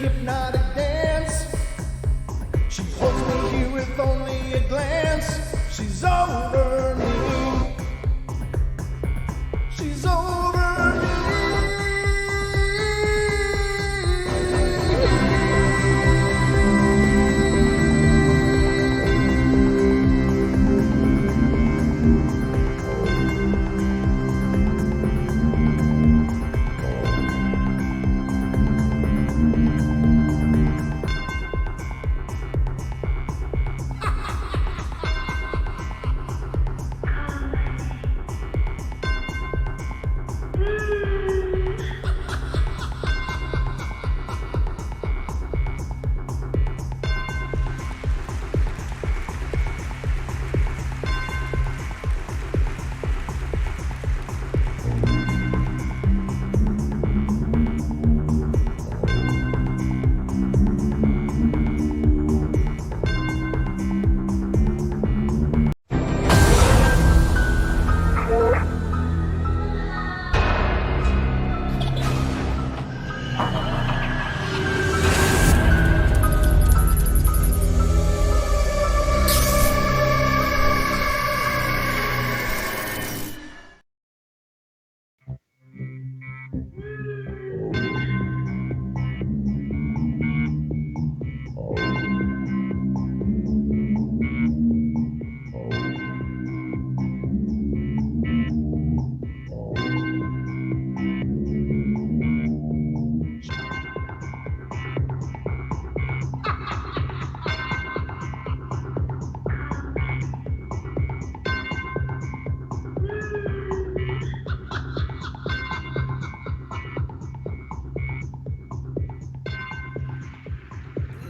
hypnotic dance. She holds me here with only a glance. She's over me. She's over me.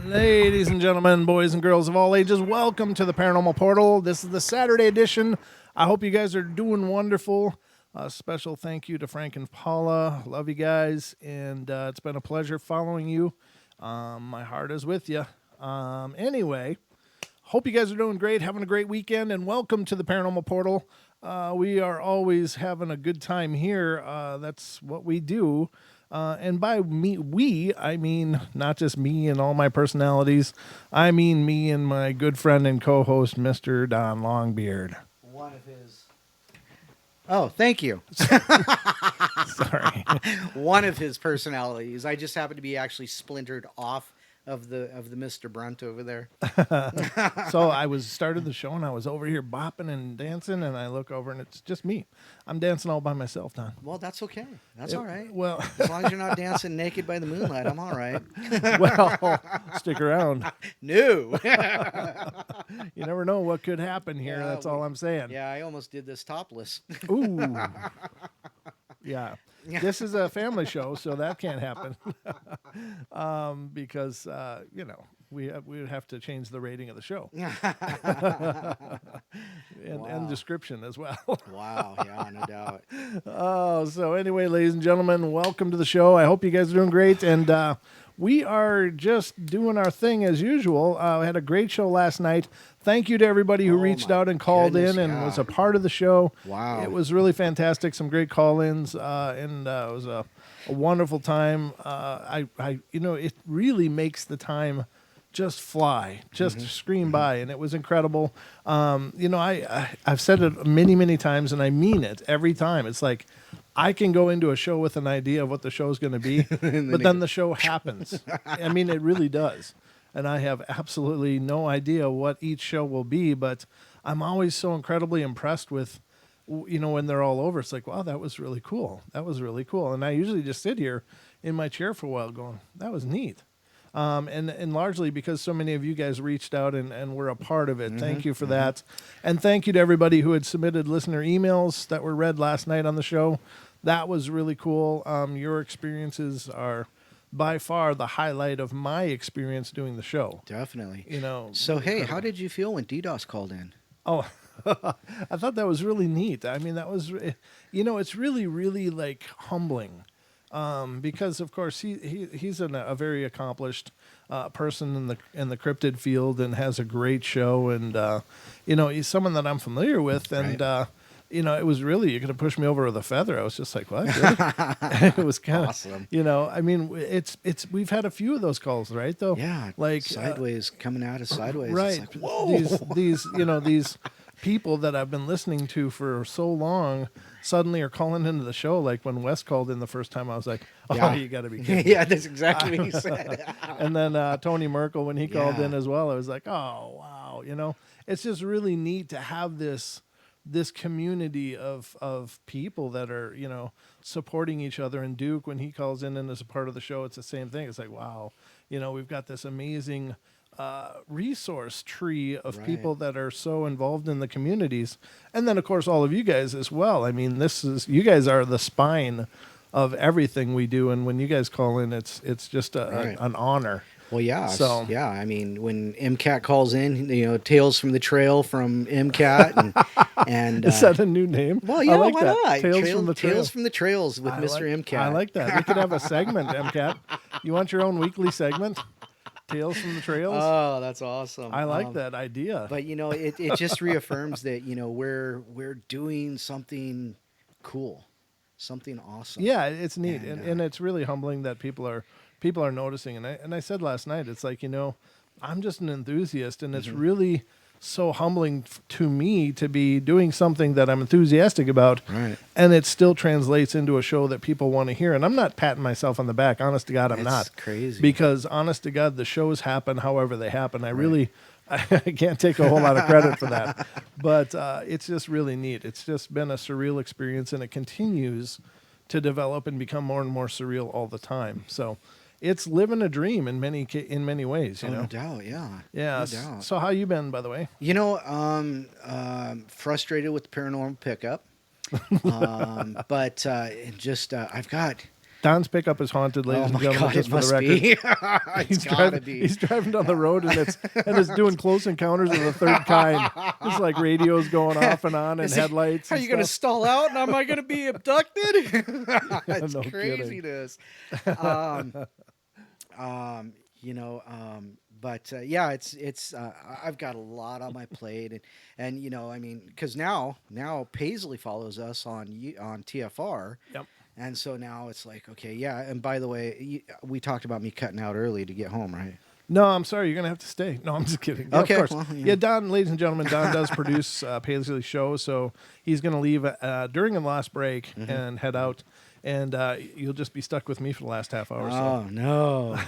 Ladies and gentlemen, boys and girls of all ages, welcome to the Paranormal Portal. This is the Saturday edition. I hope you guys are doing wonderful. A special thank you to Frank and Paula. Love you guys, and it's been a pleasure following you. My heart is with you. Anyway, hope you guys are doing great, having a great weekend, and welcome to the Paranormal Portal. We are always having a good time here. That's what we do. And by we, I mean not just me and all my personalities. I mean me and my good friend and co-host, Mr. Don Longbeard. One of his... Oh, thank you. Sorry. One of his personalities. I just happen to be actually splintered off of the Mr. Brunt over there. So I started the show and I was over here bopping and dancing, and I look over and it's just me. I'm dancing all by myself, Don. Well, that's okay. That's all right. Well, as long as you're not dancing naked by the moonlight, I'm all right. Well, stick around. No. You never know what could happen here. Yeah, that's all I'm saying. Yeah, I almost did this topless. Ooh. Yeah. This is a family show, so that can't happen. Because, we would have to change the rating of the show. and description as well. Wow, yeah, no doubt. Oh, so anyway, ladies and gentlemen, welcome to the show. I hope you guys are doing great. And we are just doing our thing as usual. We had a great show last night. Thank you to everybody who reached out and called in and was a part of the show. Wow. It was really fantastic. Some great call-ins, and it was a wonderful time. It really makes the time just fly, just scream by, and it was incredible. I've said it many, many times, and I mean it every time. It's like I can go into a show with an idea of what the show's going to be, but then the show happens. I mean, it really does. And I have absolutely no idea what each show will be, but I'm always so incredibly impressed with, when they're all over. It's like, wow, that was really cool. That was really cool. And I usually just sit here in my chair for a while going, that was neat. And largely because so many of you guys reached out and were a part of it. Thank you for that. And thank you to everybody who had submitted listener emails that were read last night on the show. That was really cool. Your experiences are by far the highlight of my experience doing the show. Definitely. So, hey, how did you feel when DDoS called in? Oh, I thought that was really neat. I mean, that was, it's really, really like humbling. Because of course he's a very accomplished person in the cryptid field and has a great show, and he's someone that I'm familiar with, and it was really, you could have pushed me over with a feather. I was just like, what? Really? It was kind of Awesome. I mean, we've had a few of those calls, right? Though, Yeah, like sideways coming at us sideways. right? It's like, whoa. These people that I've been listening to for so long suddenly are calling into the show. Like when Wes called in the first time, I was like, oh, Yeah. you got to be kidding me. Yeah, that's exactly what he said. And then Tony Merkel, when he called Yeah. in as well, I was like, oh, wow. It's just really neat to have this community of people that are, supporting each other. And Duke, when he calls in and is a part of the show, it's the same thing. It's like, wow, we've got this amazing resource tree of Right. people that are so involved in the communities. And then, of course, all of you guys as well. I mean, you guys are the spine of everything we do. And when you guys call in, it's just Right. an honor. Well, yeah. So- yeah, I mean, when MCAT calls in, Tales from the Trail from MCAT, and Is that a new name? well, yeah, I like why that. not? Tales from the Trail. Tales from the Trails with Mr. MCAT. I like that. We could have a segment, MCAT. You want your own weekly segment? Tales from the Trails? Oh, that's awesome. I like that idea. But it just reaffirms that we're doing something cool, something awesome. Yeah, it's neat, And, and it's really humbling that people are noticing. And I said last night, it's like I'm just an enthusiast, and it's really so humbling to me to be doing something that I'm enthusiastic about, Right. and it still translates into a show that people want to hear. And I'm not patting myself on the back. Honest to God, I'm It's not. crazy. Because honest to God, the shows happen however they happen. I can't take a whole lot of credit for that, but it's just really neat. It's just been a surreal experience, and it continues to develop and become more and more surreal all the time. So it's living a dream in many ways. No doubt, yeah. Yeah. No doubt. So how you been, by the way? Frustrated with the paranormal pickup. But I've got. Don's pickup is haunted, ladies Oh and my gentlemen. God, Just it for the must record. be. It's gotta be. He's driving down the road, and it's doing close encounters of the third kind. It's like radios going off and on, and Is it- headlights. Are and you going to stuff. stall out, and am I going to be abducted? It's No kidding. craziness. But it's I've got a lot on my plate, and I mean, because now Paisley follows us on TFR. Yep. And so now it's like, okay, yeah. And by the way, we talked about me cutting out early to get home, right? No, I'm sorry. You're going to have to stay. No, I'm just kidding. Yeah, Okay, of course. well, yeah. Yeah, Don, ladies and gentlemen, Don does produce Paisley's show, so he's going to leave during the last break and head out, and you'll just be stuck with me for the last half hour. Oh, no.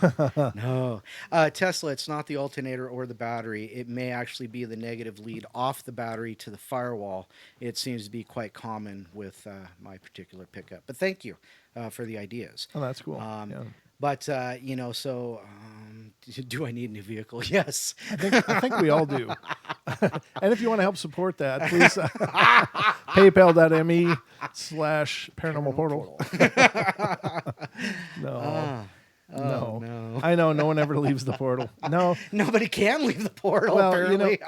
No. Tesla, it's not the alternator or the battery. It may actually be the negative lead off the battery to the firewall. It seems to be quite common with my particular pickup. But thank you for the ideas. Oh, that's cool. Yeah. But, do I need a new vehicle? Yes. I think we all do. And if you want to help support that, please paypal.me/paranormal portal. No. No. no. I know no one ever leaves the portal. No. Nobody can leave the portal, Well, apparently.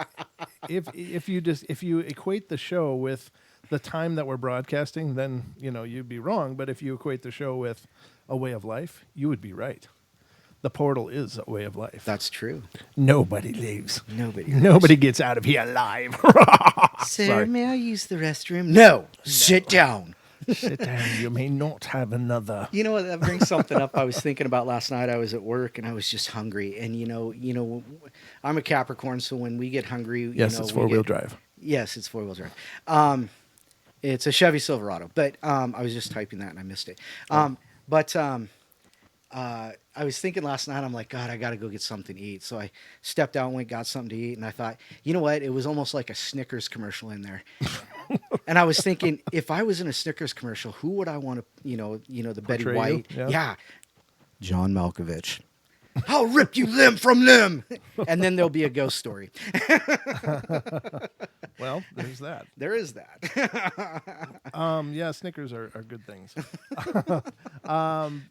if you equate the show with the time that we're broadcasting, then you'd be wrong. But if you equate the show with a way of life, you would be right. The portal is a way of life. That's true. Nobody leaves. Nobody gets out of here alive. Sir, Sorry. may I use the restroom? No. Sit down. Sit down. You may not have another. You know what? That brings something up I was thinking about last night. I was at work and I was just hungry. And I'm a Capricorn, so when we get hungry, Yes, it's four-wheel drive. Yes, it's four-wheel drive. It's a Chevy Silverado, but I was just typing that and I missed it. I was thinking last night, I'm like, God, I got to go get something to eat. So I stepped out and went, got something to eat. And I thought, you know what? It was almost like a Snickers commercial in there. And I was thinking, if I was in a Snickers commercial, who would I want to, the Betty Portray you? White? Yeah. John Malkovich. I'll rip you limb from limb. And then there'll be a ghost story. Well, there's that. There is that. Yeah, Snickers are good things.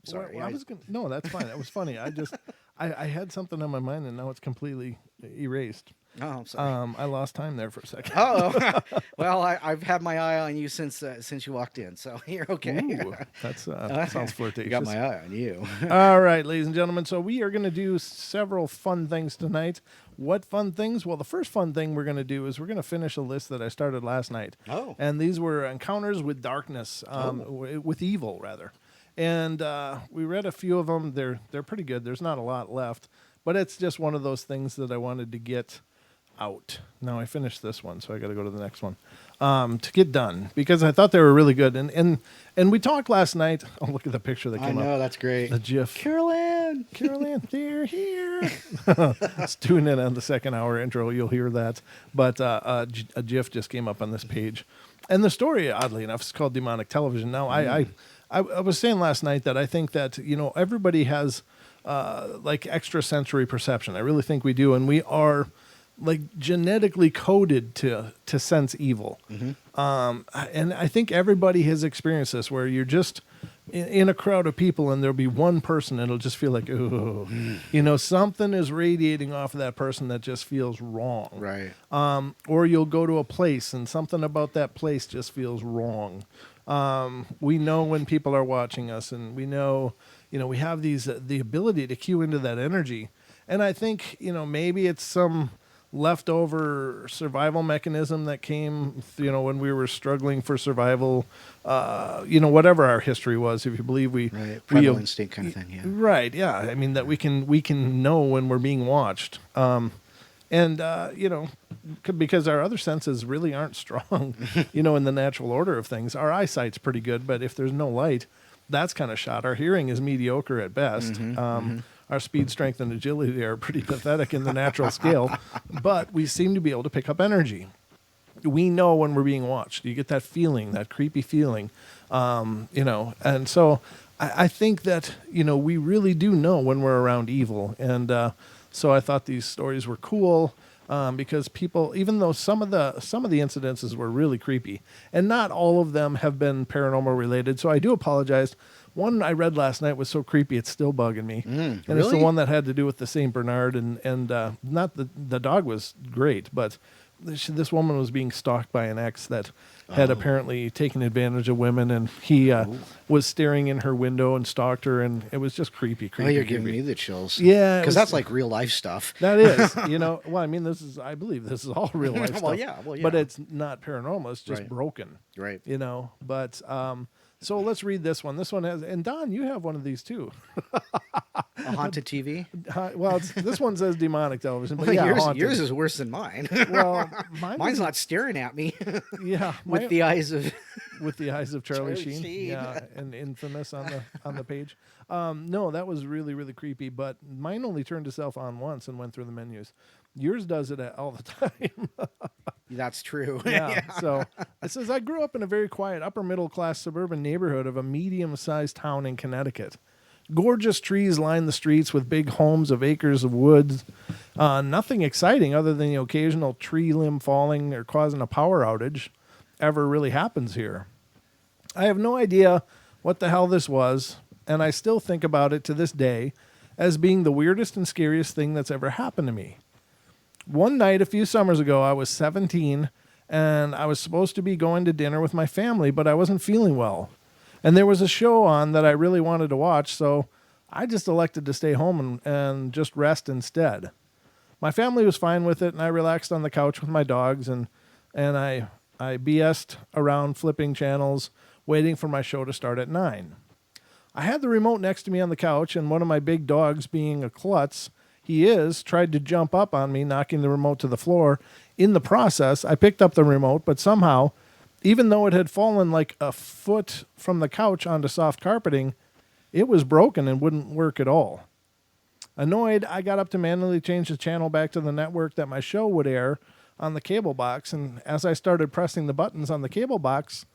Sorry, No, that's fine. That was funny. I had something on my mind and now it's completely erased. Oh, I'm sorry. I lost time there for a second. Oh, well, I've had my eye on you since you walked in, so you're okay. Ooh, that's sounds flirtatious. Got my eye on you. All right, ladies and gentlemen. So we are going to do several fun things tonight. What fun things? Well, the first fun thing we're going to do is we're going to finish a list that I started last night. Oh. And these were encounters with darkness, with evil, rather. And we read a few of them. They're pretty good. There's not a lot left. But it's just one of those things that I wanted to get out. Now I finished this one, so I got to go to the next one to get done because I thought they were really good. And we talked last night. Oh, look at the picture that came up. I know, that's great. The GIF. Carol Ann, they're here. Tune in on the second hour intro. You'll hear that. But a GIF just came up on this page, and the story, oddly enough, is called Demonic Television. Now, I was saying last night that I think that everybody has like extrasensory perception. I really think we do, and we are like genetically coded to sense evil. And I think everybody has experienced this where you're just in a crowd of people and there'll be one person and it'll just feel like, ooh, something is radiating off of that person that just feels wrong. Right. Or you'll go to a place and something about that place just feels wrong. We know when people are watching us, and we know, we have the ability to cue into that energy. And I think, maybe it's some leftover survival mechanism that came, when we were struggling for survival, whatever our history was, if you believe primal instinct kind of thing. Yeah. Right. Yeah. I mean, that we can know when we're being watched. Because our other senses really aren't strong, in the natural order of things. Our eyesight's pretty good, but if there's no light, that's kind of shot. Our hearing is mediocre at best. Our speed, strength, and agility are pretty pathetic in the natural scale, but we seem to be able to pick up energy. We know when we're being watched. You get that feeling, that creepy feeling, and so I think that, we really do know when we're around evil. And so I thought these stories were cool. Because people, even though some of the incidences were really creepy, and not all of them have been paranormal related, so I do apologize. One I read last night was so creepy it's still bugging me, and really? It's the one that had to do with the Saint Bernard, and not the dog was great, but this woman was being stalked by an ex that had apparently taken advantage of women, and he was staring in her window and stalked her, and it was just creepy. Oh, you're giving me the chills. Yeah, because that's like real life stuff. That is, well, I mean, I believe this is all real life stuff. Well, yeah. But it's not paranormal. It's just broken. Right. But so let's read this one. This one has, and Don, you have one of these too. A haunted TV? Well, this one says demonic television, but yours is worse than mine. Well, mine's not staring at me. Yeah, with the eyes of Charlie Sheen. Yeah, and infamous on the page. No, that was really, really creepy. But mine only turned itself on once and went through the menus. Yours does it all the time. That's true. Yeah. So it says, I grew up in a very quiet upper middle class suburban neighborhood of a medium-sized town in Connecticut. Gorgeous trees line the streets with big homes of acres of woods. Nothing exciting other than the occasional tree limb falling or causing a power outage ever really happens here. I have no idea what the hell this was, and I still think about it to this day as being the weirdest and scariest thing that's ever happened to me. One night a few summers ago, I was 17, and I was supposed to be going to dinner with my family, but I wasn't feeling well. And there was a show on that I really wanted to watch, so I just elected to stay home and just rest instead. My family was fine with it, and I relaxed on the couch with my dogs, and I BS'd around flipping channels, waiting for my show to start at 9. I had the remote next to me on the couch, and one of my big dogs, being a klutz tried to jump up on me, knocking the remote to the floor. In the process, I picked up the remote, but somehow, even though it had fallen like a foot from the couch onto soft carpeting, it was broken and wouldn't work at all. Annoyed, I got up to manually change the channel back to the network that my show would air on the cable box, and as I started pressing the buttons on the cable box,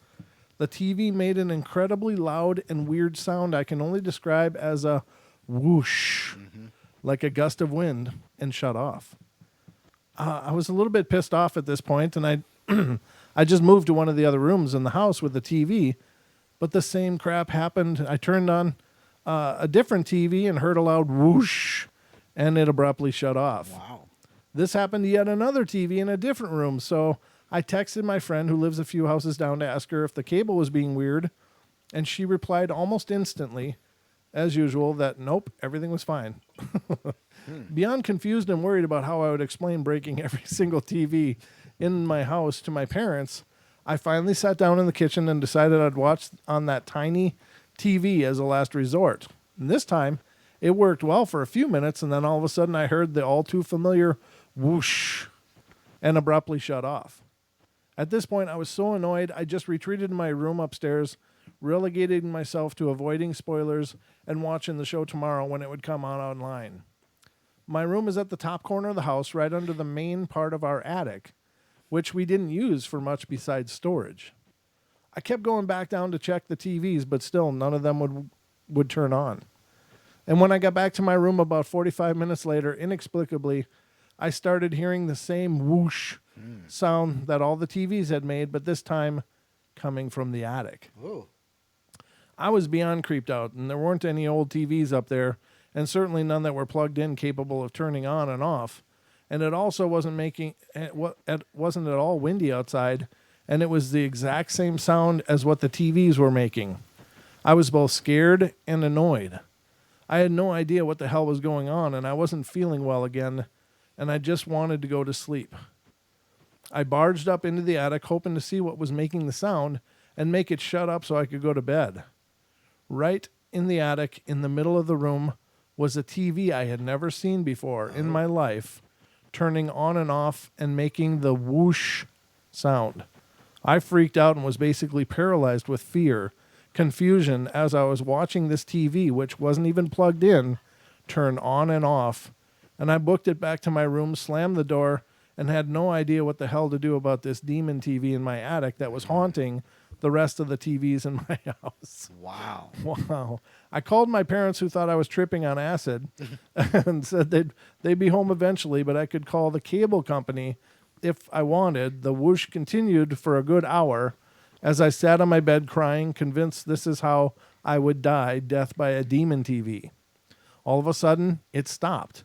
the TV made an incredibly loud and weird sound I can only describe as a whoosh, like a gust of wind, and shut off. I was a little bit pissed off at this point, and I just moved to one of the other rooms in the house with the TV, but the same crap happened. I turned on a different TV and heard a loud whoosh, and it abruptly shut off. Wow. This happened to yet another TV in a different room, so I texted my friend who lives a few houses down to ask her if the cable was being weird, and she replied almost instantly, as usual, that nope, everything was fine. Beyond confused and worried about how I would explain breaking every single TV in my house to my parents, I finally sat down in the kitchen and decided I'd watch on that tiny TV as a last resort. And this time, it worked well for a few minutes, and then all of a sudden I heard the all too familiar whoosh and abruptly shut off. At this point, I was so annoyed, I just retreated to my room upstairs, relegating myself to avoiding spoilers and watching the show tomorrow when it would come out online. My room is at the top corner of the house, right under the main part of our attic, which we didn't use for much besides storage. I kept going back down to check the TVs, but still none of them would turn on. And when I got back to my room about 45 minutes later, inexplicably, I started hearing the same whoosh sound that all the TVs had made, but this time coming from the attic. Oh. I was beyond creeped out, and there weren't any old TVs up there, and certainly none that were plugged in capable of turning on and off. And it also wasn't at all windy outside, and it was the exact same sound as what the TVs were making. I was both scared and annoyed. I had no idea what the hell was going on, and I wasn't feeling well again, and I just wanted to go to sleep. I barged up into the attic, hoping to see what was making the sound and make it shut up so I could go to bed. Right in the attic, in the middle of the room, was a TV I had never seen before in my life, turning on and off and making the whoosh sound. I freaked out and was basically paralyzed with fear, confusion as I was watching this TV, which wasn't even plugged in, turn on and off. And I booked it back to my room, slammed the door, and had no idea what the hell to do about this demon TV in my attic that was haunting the rest of the TVs in my house. Wow. Wow. I called my parents, who thought I was tripping on acid, and said they'd be home eventually, but I could call the cable company if I wanted. The whoosh continued for a good hour as I sat on my bed crying, convinced this is how I would die, death by a demon TV. All of a sudden, it stopped,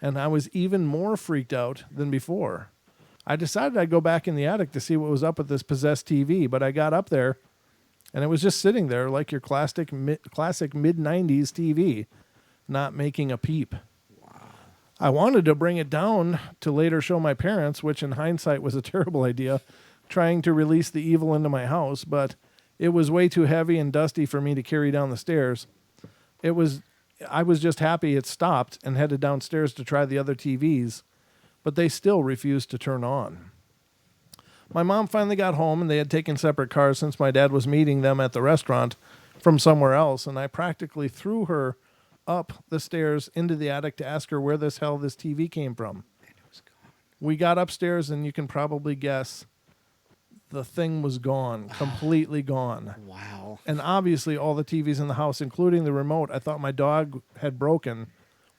and I was even more freaked out than before. I decided I'd go back in the attic to see what was up with this possessed TV, but I got up there, and it was just sitting there like your classic mid-90s TV, not making a peep. Wow. I wanted to bring it down to later show my parents, which in hindsight was a terrible idea, trying to release the evil into my house, but it was way too heavy and dusty for me to carry down the stairs. I was just happy it stopped and headed downstairs to try the other TVs, but they still refused to turn on. My mom finally got home, and they had taken separate cars since my dad was meeting them at the restaurant from somewhere else, and I practically threw her up the stairs into the attic to ask her where this TV came from. And it was gone. We got upstairs, and you can probably guess the thing was gone, completely gone. Wow. And obviously all the TVs in the house, including the remote I thought my dog had broken,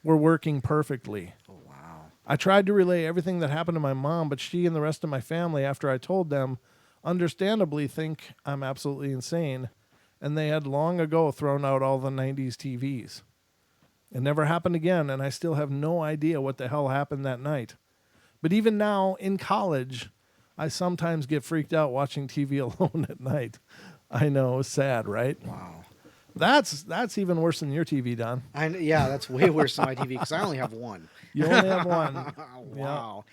were working perfectly. Oh, wow. I tried to relay everything that happened to my mom, but she and the rest of my family, after I told them, understandably think I'm absolutely insane, and they had long ago thrown out all the 90s TVs. It never happened again, and I still have no idea what the hell happened that night. But even now, in college, I sometimes get freaked out watching TV alone at night. I know, sad, right? Wow. That's even worse than your TV, Don. Yeah, that's way worse than my TV because I only have one. You only have one. Wow. Yeah.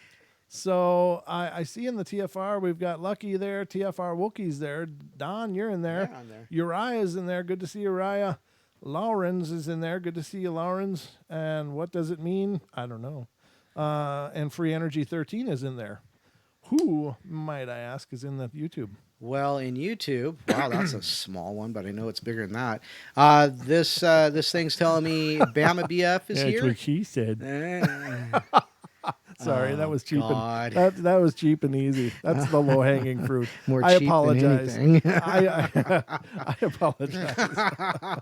So I see in the TFR we've got Lucky there, TFR Wookie's there. Don, you're in there. Yeah, I'm there. Uriah's in there. Good to see Uriah. Laurens is in there. Good to see you, Laurens. And what does it mean? I don't know. And Free Energy 13 is in there. Who, might I ask, is in the YouTube? Well, in YouTube, wow, that's a small one, but I know it's bigger than that. This thing's telling me Bama BF is here. That's what she said. Sorry, that was cheap. God. That was cheap and easy. That's the low hanging fruit. More I cheap apologize. than anything. I apologize.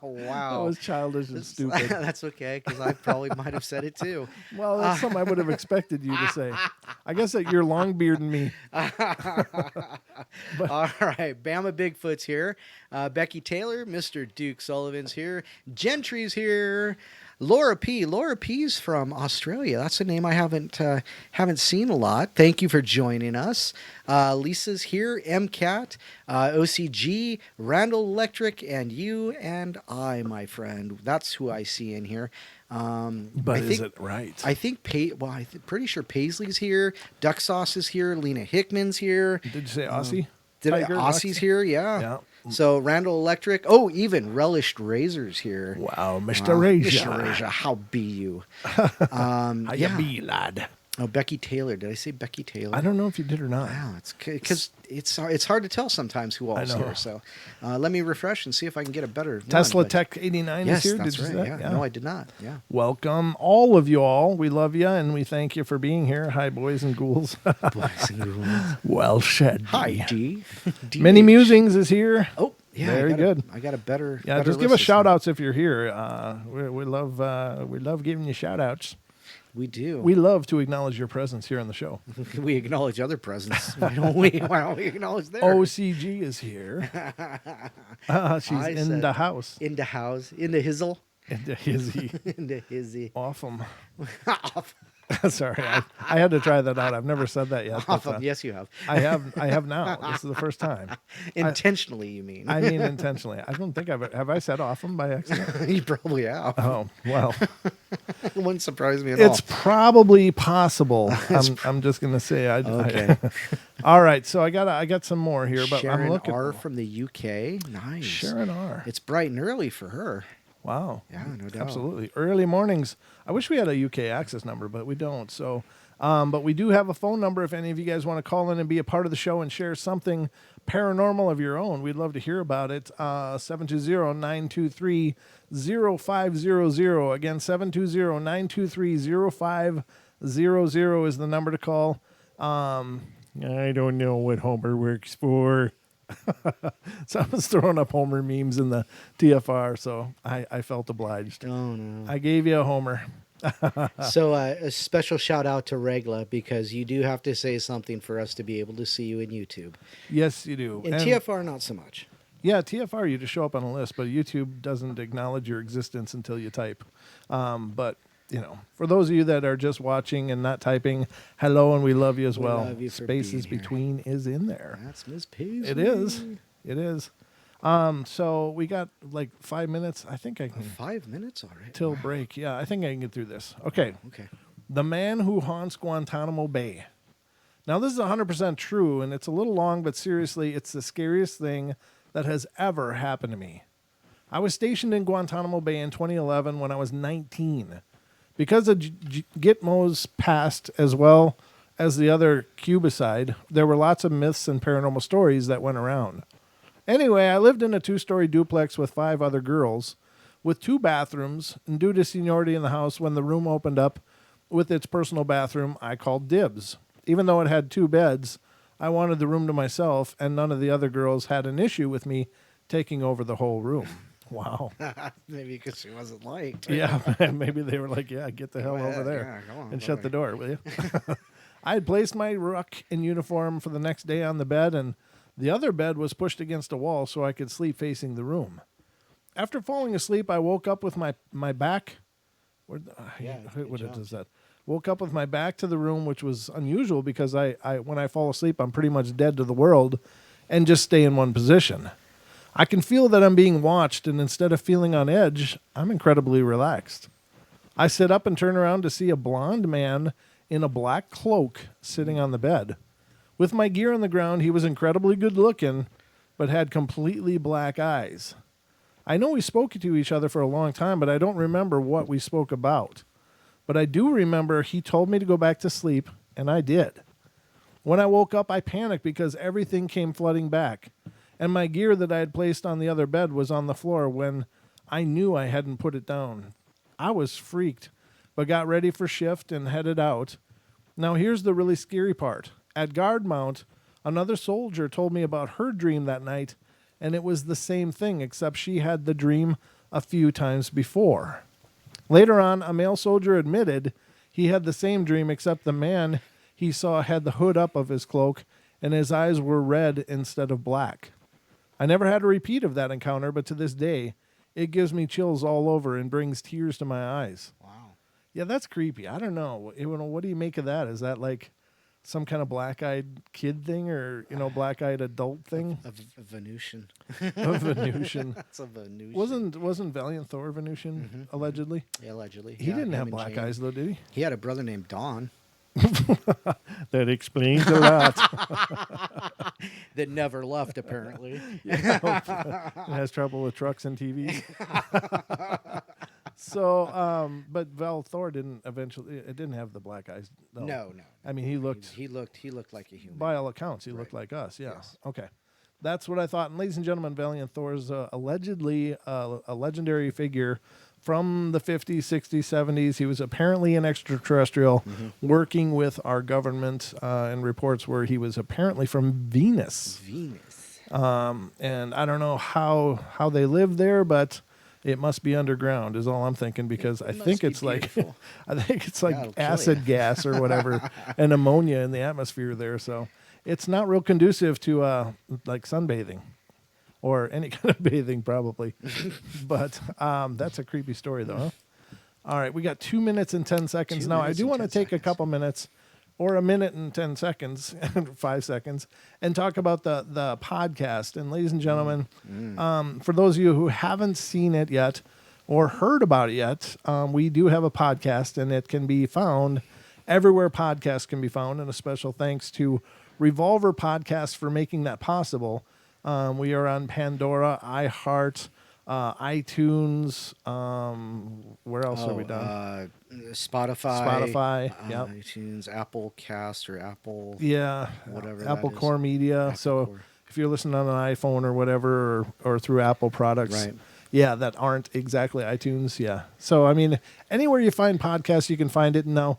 Wow. That was childish and stupid. That's okay, because I probably might have said it too. Well, that's something I would have expected you to say. I guess that you're long beard and me. All right, Bama Bigfoot's here. Becky Taylor, Mr. Duke Sullivan's here. Gentry's here. Laura P. Laura P's from Australia. That's a name I haven't seen a lot. Thank you for joining us. Lisa's here. MCAT, OCG, Randall Electric, and you and I, my friend. That's who I see in here. But is it right? I think pretty sure Paisley's here. Duck Sauce is here. Lena Hickman's here. Did you say Aussie? Aussie's here? Yeah. So Randall Electric. Oh, even Relished Razors here. Wow, Mr. Razor. Mr. Razor, how be you? How you be, lad? Oh, Becky Taylor. Did I say Becky Taylor? I don't know if you did or not. Wow, it's because it's hard to tell sometimes who all's here. So let me refresh and see if I can get a better Tesla one, Tech 89 yes, is here. That's did you right. say that? Yeah. No, I did not. Yeah. Welcome, all of you all. We love you, and we thank you for being here. Hi, boys and ghouls. Boys and ghouls. Well said. Hi, D. Many Musings is here. Oh, yeah. Very good. I got a better. Yeah, better just give list us shout outs if you're here. We love giving you shout outs. We do. We love to acknowledge your presence here on the show. We acknowledge other presence. Why don't we acknowledge theirs? OCG is here. She's in the house. In the house. In the hizzle. In the hizzy. In the hizzy. Awesome. Sorry, I had to try that out. I've never said that yet. Awesome. Yes, you have. I have now. This is the first time. Intentionally, you mean? I mean intentionally. I don't think have I said awesome by accident? You probably have. Oh, well. It wouldn't surprise me at all. It's probably possible. I'm just gonna say. Okay. All right, so I got some more here, but Sharon I'm looking. R from the UK. Nice. Sharon R. It's bright and early for her. Wow. Yeah, no doubt. Absolutely. Early mornings. I wish we had a UK access number, but we don't. So, but we do have a phone number if any of you guys want to call in and be a part of the show and share something paranormal of your own. We'd love to hear about it. 720-923-0500. Again, 720-923-0500 is the number to call. I don't know what Homer works for. Someone's throwing up Homer memes in the TFR, so I felt obliged. Oh, no. I gave you a Homer. So a special shout out to Regla, because you do have to say something for us to be able to see you in YouTube. Yes, you do. In TFR, not so much. Yeah, TFR, you just show up on a list, but YouTube doesn't acknowledge your existence until you type. But, for those of you that are just watching and not typing, hello, and we love you as well. Love you for Spaces being here. between is in there. That's Miss Paisley. It is. So we got like 5 minutes. I think I can. 5 minutes already. Till break. Yeah, I think I can get through this. Okay. The man who haunts Guantanamo Bay. Now, this is 100% true, and it's a little long, but seriously, it's the scariest thing that has ever happened to me. I was stationed in Guantanamo Bay in 2011 when I was 19. Because of Gitmo's past as well as the other Cubicide, there were lots of myths and paranormal stories that went around. Anyway, I lived in a 2-story duplex with 5 other girls with 2 bathrooms, and due to seniority in the house, when the room opened up with its personal bathroom, I called dibs. Even though it had 2 beds, I wanted the room to myself, and none of the other girls had an issue with me taking over the whole room. Wow. Maybe because she wasn't liked. Yeah, maybe they were like, yeah, get the hell over there and shut the door, will you? I had placed my ruck in uniform for the next day on the bed, and the other bed was pushed against a wall so I could sleep facing the room. After falling asleep, I woke up with my back. What does that? Woke up with my back to the room, which was unusual because I when I fall asleep, I'm pretty much dead to the world and just stay in one position. I can feel that I'm being watched, and instead of feeling on edge, I'm incredibly relaxed. I sit up and turn around to see a blonde man in a black cloak sitting on the bed. With my gear on the ground, he was incredibly good looking, but had completely black eyes. I know we spoke to each other for a long time, but I don't remember what we spoke about. But I do remember he told me to go back to sleep, and I did. When I woke up, I panicked because everything came flooding back, and my gear that I had placed on the other bed was on the floor when I knew I hadn't put it down. I was freaked, but got ready for shift and headed out. Now here's the really scary part. At guard mount, another soldier told me about her dream that night, and it was the same thing, except she had the dream a few times before. Later on, a male soldier admitted he had the same dream, except the man he saw had the hood up of his cloak, and his eyes were red instead of black. I never had a repeat of that encounter, but to this day, it gives me chills all over and brings tears to my eyes. Wow. Yeah, that's creepy. I don't know. What do you make of that? Is that like some kind of black-eyed kid thing, or black-eyed adult thing? A Venusian. A Venusian. That's a Venusian. Wasn't Valiant Thor Venusian allegedly? Yeah, allegedly. He Yeah, didn't him have and black Jane. eyes though, did he? He had a brother named Don That explains a lot. that never left, apparently. It has trouble with trucks and TVs. So, but Val Thor didn't eventually. It didn't have the black eyes. Though. No. I mean, he looked. He looked like a human. By all accounts, he looked like us. Yeah. Yes. Okay. That's what I thought. And ladies and gentlemen, Valiant Thor is allegedly a legendary figure from the 50s, 60s, 70s. He was apparently an extraterrestrial working with our government, and reports where he was apparently from Venus. And I don't know how they live there, but it must be underground is all I'm thinking, because I think it's like acid gas or whatever and ammonia in the atmosphere there. So it's not real conducive to like sunbathing or any kind of bathing probably. But that's a creepy story though. Huh? All right, we got 2 minutes and 10 seconds now. I do want to take a couple minutes, or a minute and 10 seconds, 5 seconds, and talk about the podcast. And ladies and gentlemen, for those of you who haven't seen it yet or heard about it yet, we do have a podcast, and it can be found everywhere podcasts can be found. And a special thanks to Revolver Podcast for making that possible. We are on Pandora, iHeart, iTunes. Where else are we done? Spotify, yep. iTunes, Apple Cast or Apple, whatever. Apple that is. Core Media. Apple So Core. if you're listening on an iPhone or whatever, or through Apple products, Right. that aren't exactly iTunes. Yeah. So I mean, anywhere you find podcasts, you can find it. Now,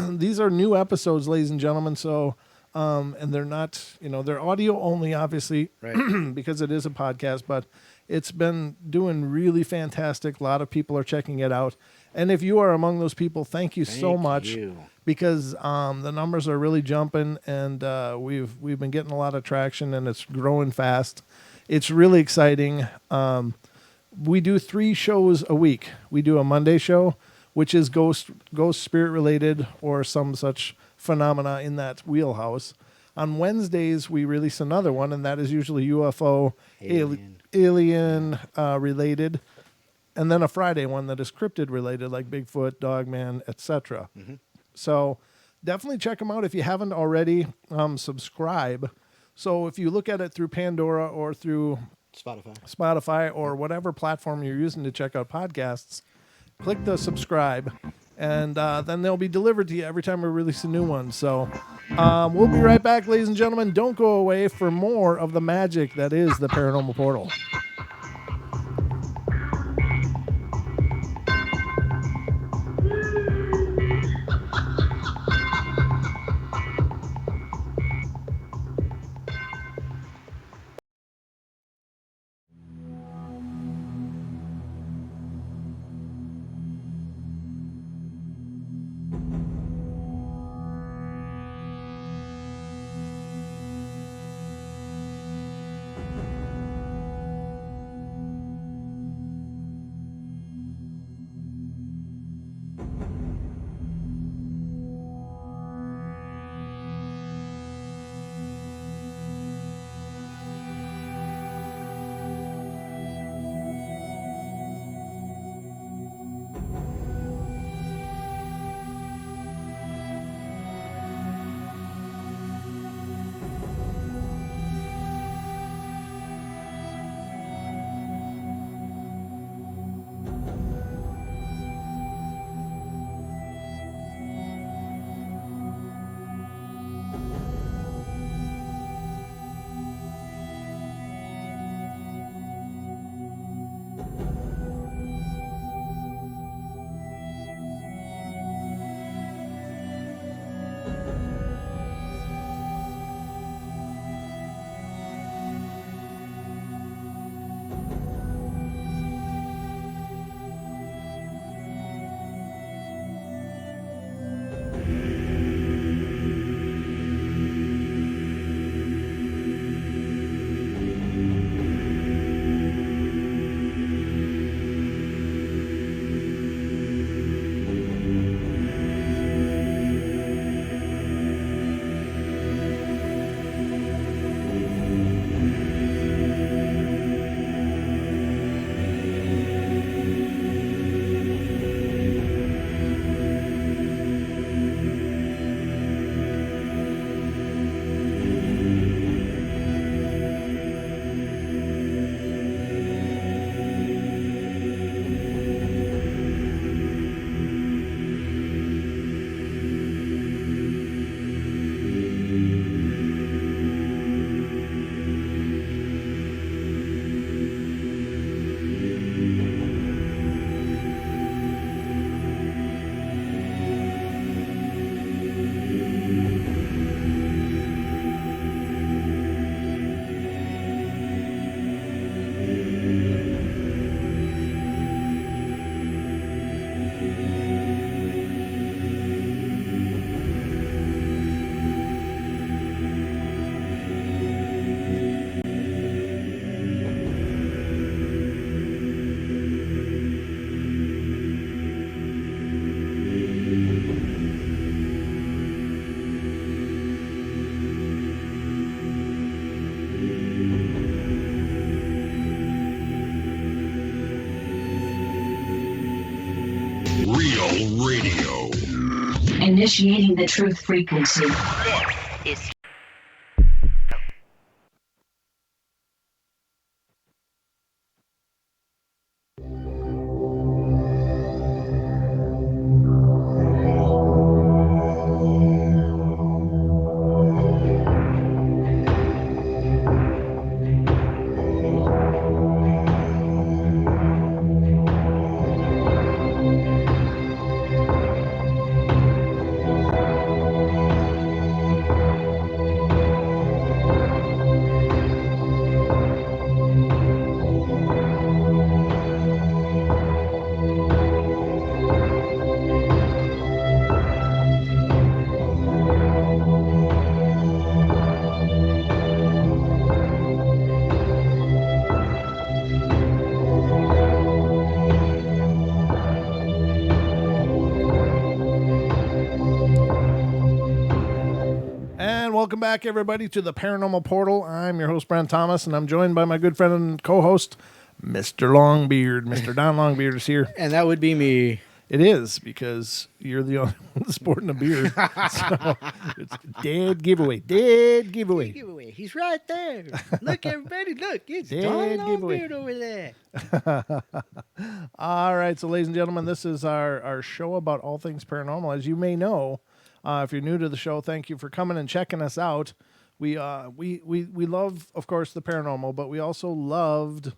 these are new episodes, ladies and gentlemen. So. And they're not, they're audio only, obviously, Right. because it is a podcast, but it's been doing really fantastic. A lot of people are checking it out. And if you are among those people, thank you so much, because the numbers are really jumping, and we've been getting a lot of traction, and it's growing fast. It's really exciting. We do 3 shows a week. We do a Monday show, which is ghost spirit related or some such phenomena in that wheelhouse. On Wednesdays, we release another one, and that is usually UFO, alien related. And then a Friday one that is cryptid related, like Bigfoot, Dogman, etc. So definitely check them out if you haven't already. Subscribe. So if you look at it through Pandora or through Spotify or whatever platform you're using to check out podcasts, click the subscribe, and then they'll be delivered to you every time we release a new one. So we'll be right back, ladies and gentlemen. Don't go away for more of the magic that is the Paranormal Portal. Radio. Initiating the truth frequency. This is And welcome back, everybody, to the Paranormal Portal. I'm your host, Brent Thomas, and I'm joined by my good friend and co-host, Mr. Longbeard. Mr. Don Longbeard is here. And that would be me. It is, because you're the only one sporting a beard. So it's dead giveaway. Dead giveaway. Giveaway. He's right there. Look, everybody, look. It's Dead Don giveaway. Longbeard over there. All right, so ladies and gentlemen, this is our show about all things paranormal. As you may know, if you're new to the show, thank you for coming and checking us out. We love, of course, the paranormal, but we also loved,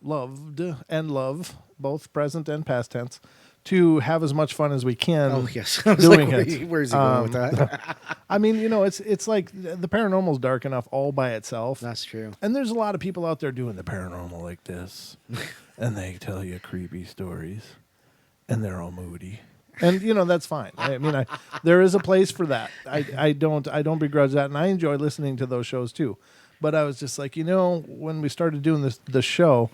and love, both present and past tense, to have as much fun as we can. Oh, yes. I was doing like, it. where's he going with that? I mean, it's like the paranormal's dark enough all by itself. That's true. And there's a lot of people out there doing the paranormal like this, and they tell you creepy stories, and they're all moody. And that's fine. I mean, there is a place for that. I don't begrudge that, and I enjoy listening to those shows too. But I was just like, when we started doing the show,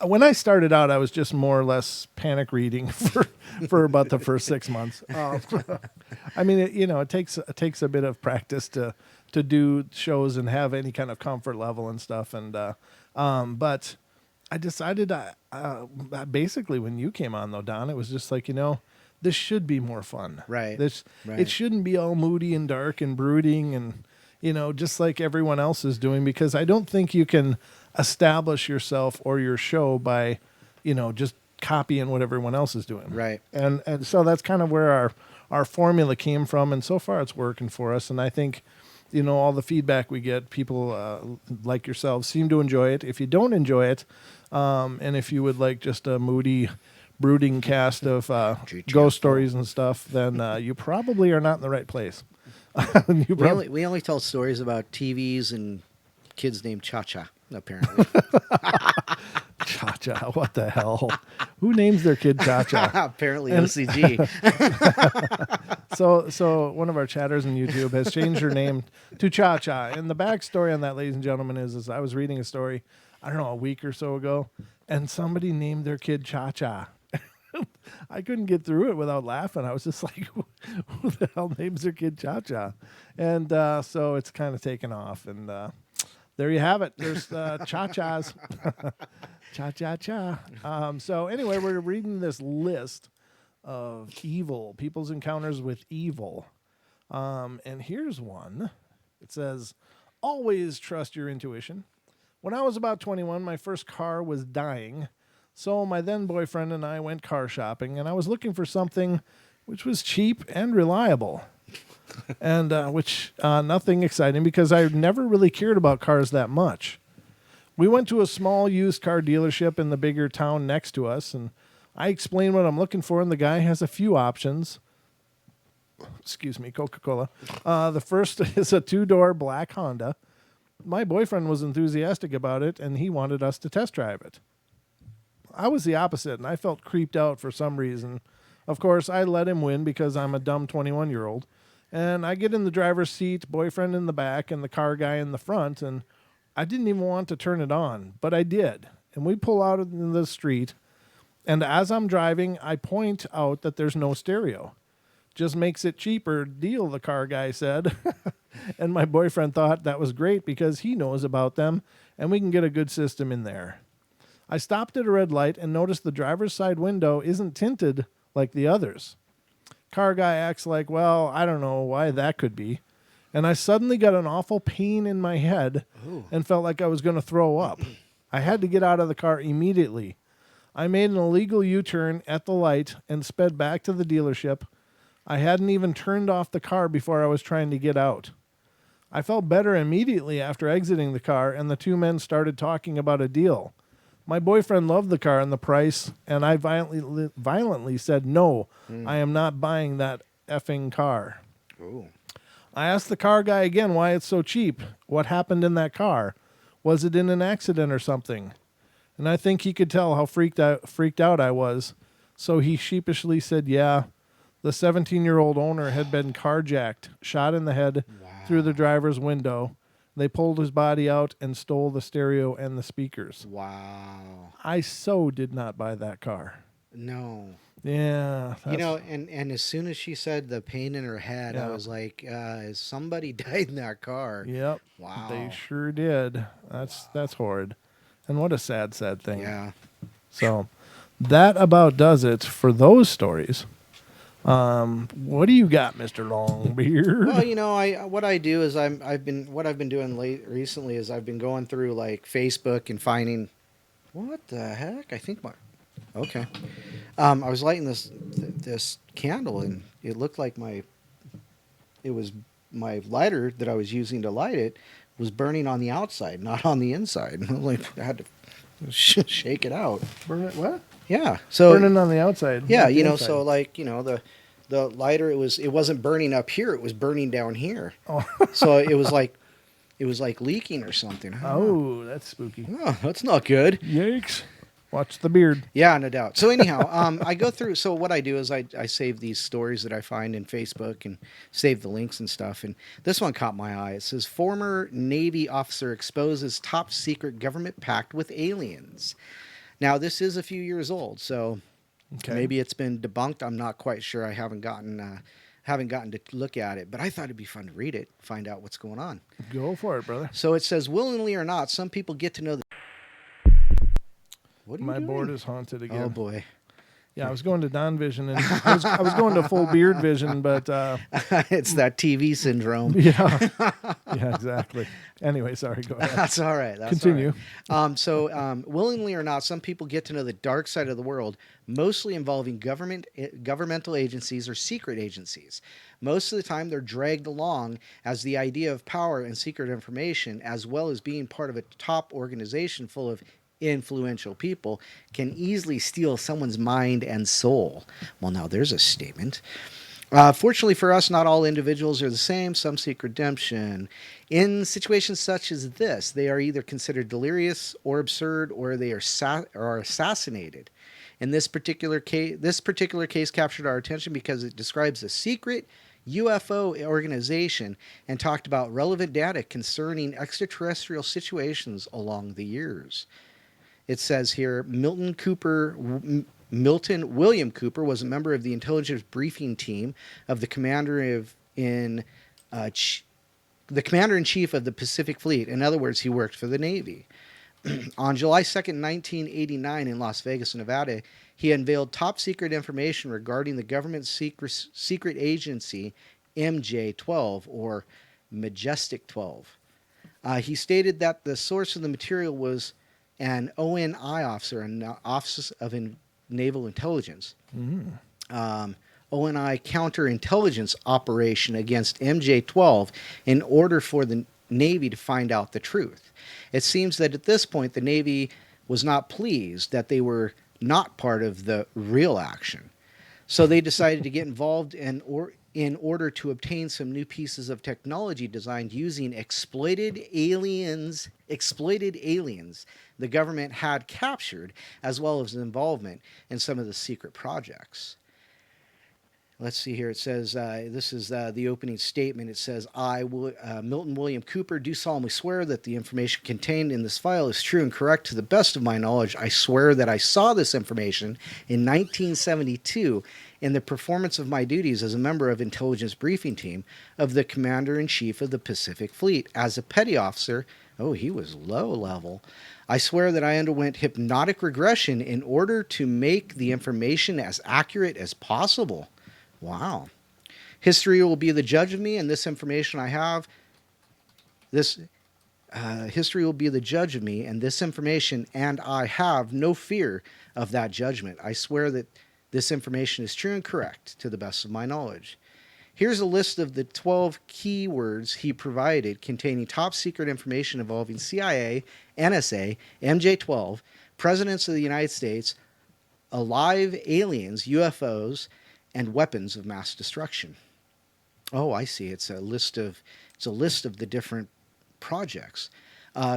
when I started out, I was just more or less panic reading for about the first 6 months. I mean, it takes a bit of practice to do shows and have any kind of comfort level and stuff. And but I decided, basically when you came on though, Don, it was just like, this should be more fun. Right. It shouldn't be all moody and dark and brooding and, just like everyone else is doing, because I don't think you can establish yourself or your show by, just copying what everyone else is doing. Right. And so that's kind of where our formula came from. And so far it's working for us. And I think, all the feedback we get, people like yourselves seem to enjoy it. If you don't enjoy it, and if you would like just a moody, brooding cast of ghost stories and stuff, then you probably are not in the right place. We only tell stories about TVs and kids named Cha-Cha, apparently. Cha-Cha, what the hell? Who names their kid Cha-Cha? Apparently OCG. So one of our chatters on YouTube has changed her name to Cha-Cha. And the backstory on that, ladies and gentlemen, is I was reading a story, I don't know, a week or so ago, and somebody named their kid Cha-Cha. I couldn't get through it without laughing. I was just like, who the hell names their kid Cha-Cha? And so it's kind of taken off. And there you have it. There's Cha-Chas. Cha-Cha-Cha. So anyway, we're reading this list of people's encounters with evil. And here's one. It says, always trust your intuition. When I was about 21, my first car was dying. So my then boyfriend and I went car shopping, and I was looking for something which was cheap and reliable. And nothing exciting, because I never really cared about cars that much. We went to a small used car dealership in the bigger town next to us, and I explained what I'm looking for, and the guy has a few options. Excuse me, Coca-Cola. The first is a 2-door black Honda. My boyfriend was enthusiastic about it, and he wanted us to test drive it. I was the opposite, and I felt creeped out for some reason. Of course, I let him win because I'm a dumb 21-year-old. And I get in the driver's seat, boyfriend in the back, and the car guy in the front, and I didn't even want to turn it on, but I did. And we pull out in the street, and as I'm driving, I point out that there's no stereo. Just makes it cheaper deal, the car guy said. And my boyfriend thought that was great because he knows about them, and we can get a good system in there. I stopped at a red light and noticed the driver's side window isn't tinted like the others. Car guy acts like, well, I don't know why that could be. And I suddenly got an awful pain in my head and felt like I was going to throw up. I had to get out of the car immediately. I made an illegal U-turn at the light and sped back to the dealership. I hadn't even turned off the car before I was trying to get out. I felt better immediately after exiting the car, and the two men started talking about a deal. My boyfriend loved the car and the price, and I violently said, no, I am not buying that effing car. Ooh. I asked the car guy again why it's so cheap. What happened in that car? Was it in an accident or something? And I think he could tell how freaked out I was. So he sheepishly said, yeah, the 17-year-old owner had been carjacked, shot in the head through the driver's window. They pulled his body out and stole the stereo and the speakers. Wow. I so did not buy that car. No. Yeah. You know, and as soon as she said the pain in her head, I was like, somebody died in that car. Yep. Wow. They sure did. That's horrid. And what a sad thing. Yeah. So that about does it for those stories. What do you got, Mr. Longbeard? Well, you know, what I do is I've been doing recently is I've been going through like Facebook and finding what the heck? I think okay. I was lighting this candle and it looked like my lighter that I was using to light it was burning on the outside, not on the inside. Like I had to shake it out. Burn it what? Yeah. So burning on the outside. Yeah, you know, inside. So like, you know, the lighter it wasn't burning up here, it was burning down here. Oh. So it was like leaking or something. Oh, that's spooky. Oh, that's not good. Yikes. Watch the beard. Yeah, no doubt. So anyhow, I go through. So what I do is I save these stories that I find in Facebook and save the links and stuff. And this one caught my eye. It says, former Navy officer exposes top secret government pact with aliens. Now, this is a few years old, so maybe it's been debunked. I'm not quite sure. I haven't gotten to look at it, but I thought it'd be fun to read it, find out what's going on. Go for it, brother. So it says, willingly or not, some people get to know the... What are you My doing? board is haunted again. Oh, boy. Yeah, I was going to Don Vision, and I was going to full beard vision, but... it's that TV syndrome. Yeah. Yeah, exactly. Anyway, sorry, go ahead. That's all right. Continue. All right. So, willingly or not, some people get to know the dark side of the world, mostly involving governmental agencies or secret agencies. Most of the time, they're dragged along as the idea of power and secret information, as well as being part of a top organization full of influential people, can easily steal someone's mind and soul. Well, now there's a statement. Fortunately for us, not all individuals are the same. Some seek redemption. In situations such as this, they are either considered delirious or absurd, or they are assassinated. In this particular case captured our attention because it describes a secret UFO organization and talked about relevant data concerning extraterrestrial situations along the years. It says here, Milton William Cooper was a member of the intelligence briefing team of the commander-in-chief of the Pacific Fleet. In other words, he worked for the Navy. On July 2nd, 1989, in Las Vegas, Nevada, he unveiled top-secret information regarding the government secret agency MJ-12, or Majestic 12. He stated that the source of the material was an ONI officer, an Office of Naval Intelligence, ONI counterintelligence operation against MJ-12 in order for the Navy to find out the truth. It seems that at this point, the Navy was not pleased that they were not part of the real action. So they decided to get involved in order to obtain some new pieces of technology designed using exploited aliens the government had captured, as well as involvement in some of the secret projects. Let's see here. It says, this is the opening statement. It says, I, Milton William Cooper, do solemnly swear that the information contained in this file is true and correct to the best of my knowledge. I swear that I saw this information in 1972 in the performance of my duties as a member of intelligence briefing team of the Commander-in-Chief of the Pacific Fleet. As a petty officer, oh, he was low level. I swear that I underwent hypnotic regression in order to make the information as accurate as possible. Wow. History will be the judge of me, and this information I have. History will be the judge of me, and this information, and I have no fear of that judgment. I swear that this information is true and correct to the best of my knowledge. Here's a list of the 12 keywords he provided containing top secret information involving CIA, NSA, MJ-12, presidents of the United States, alive aliens, UFOs, and weapons of mass destruction. Oh, I see. It's a list of the different projects.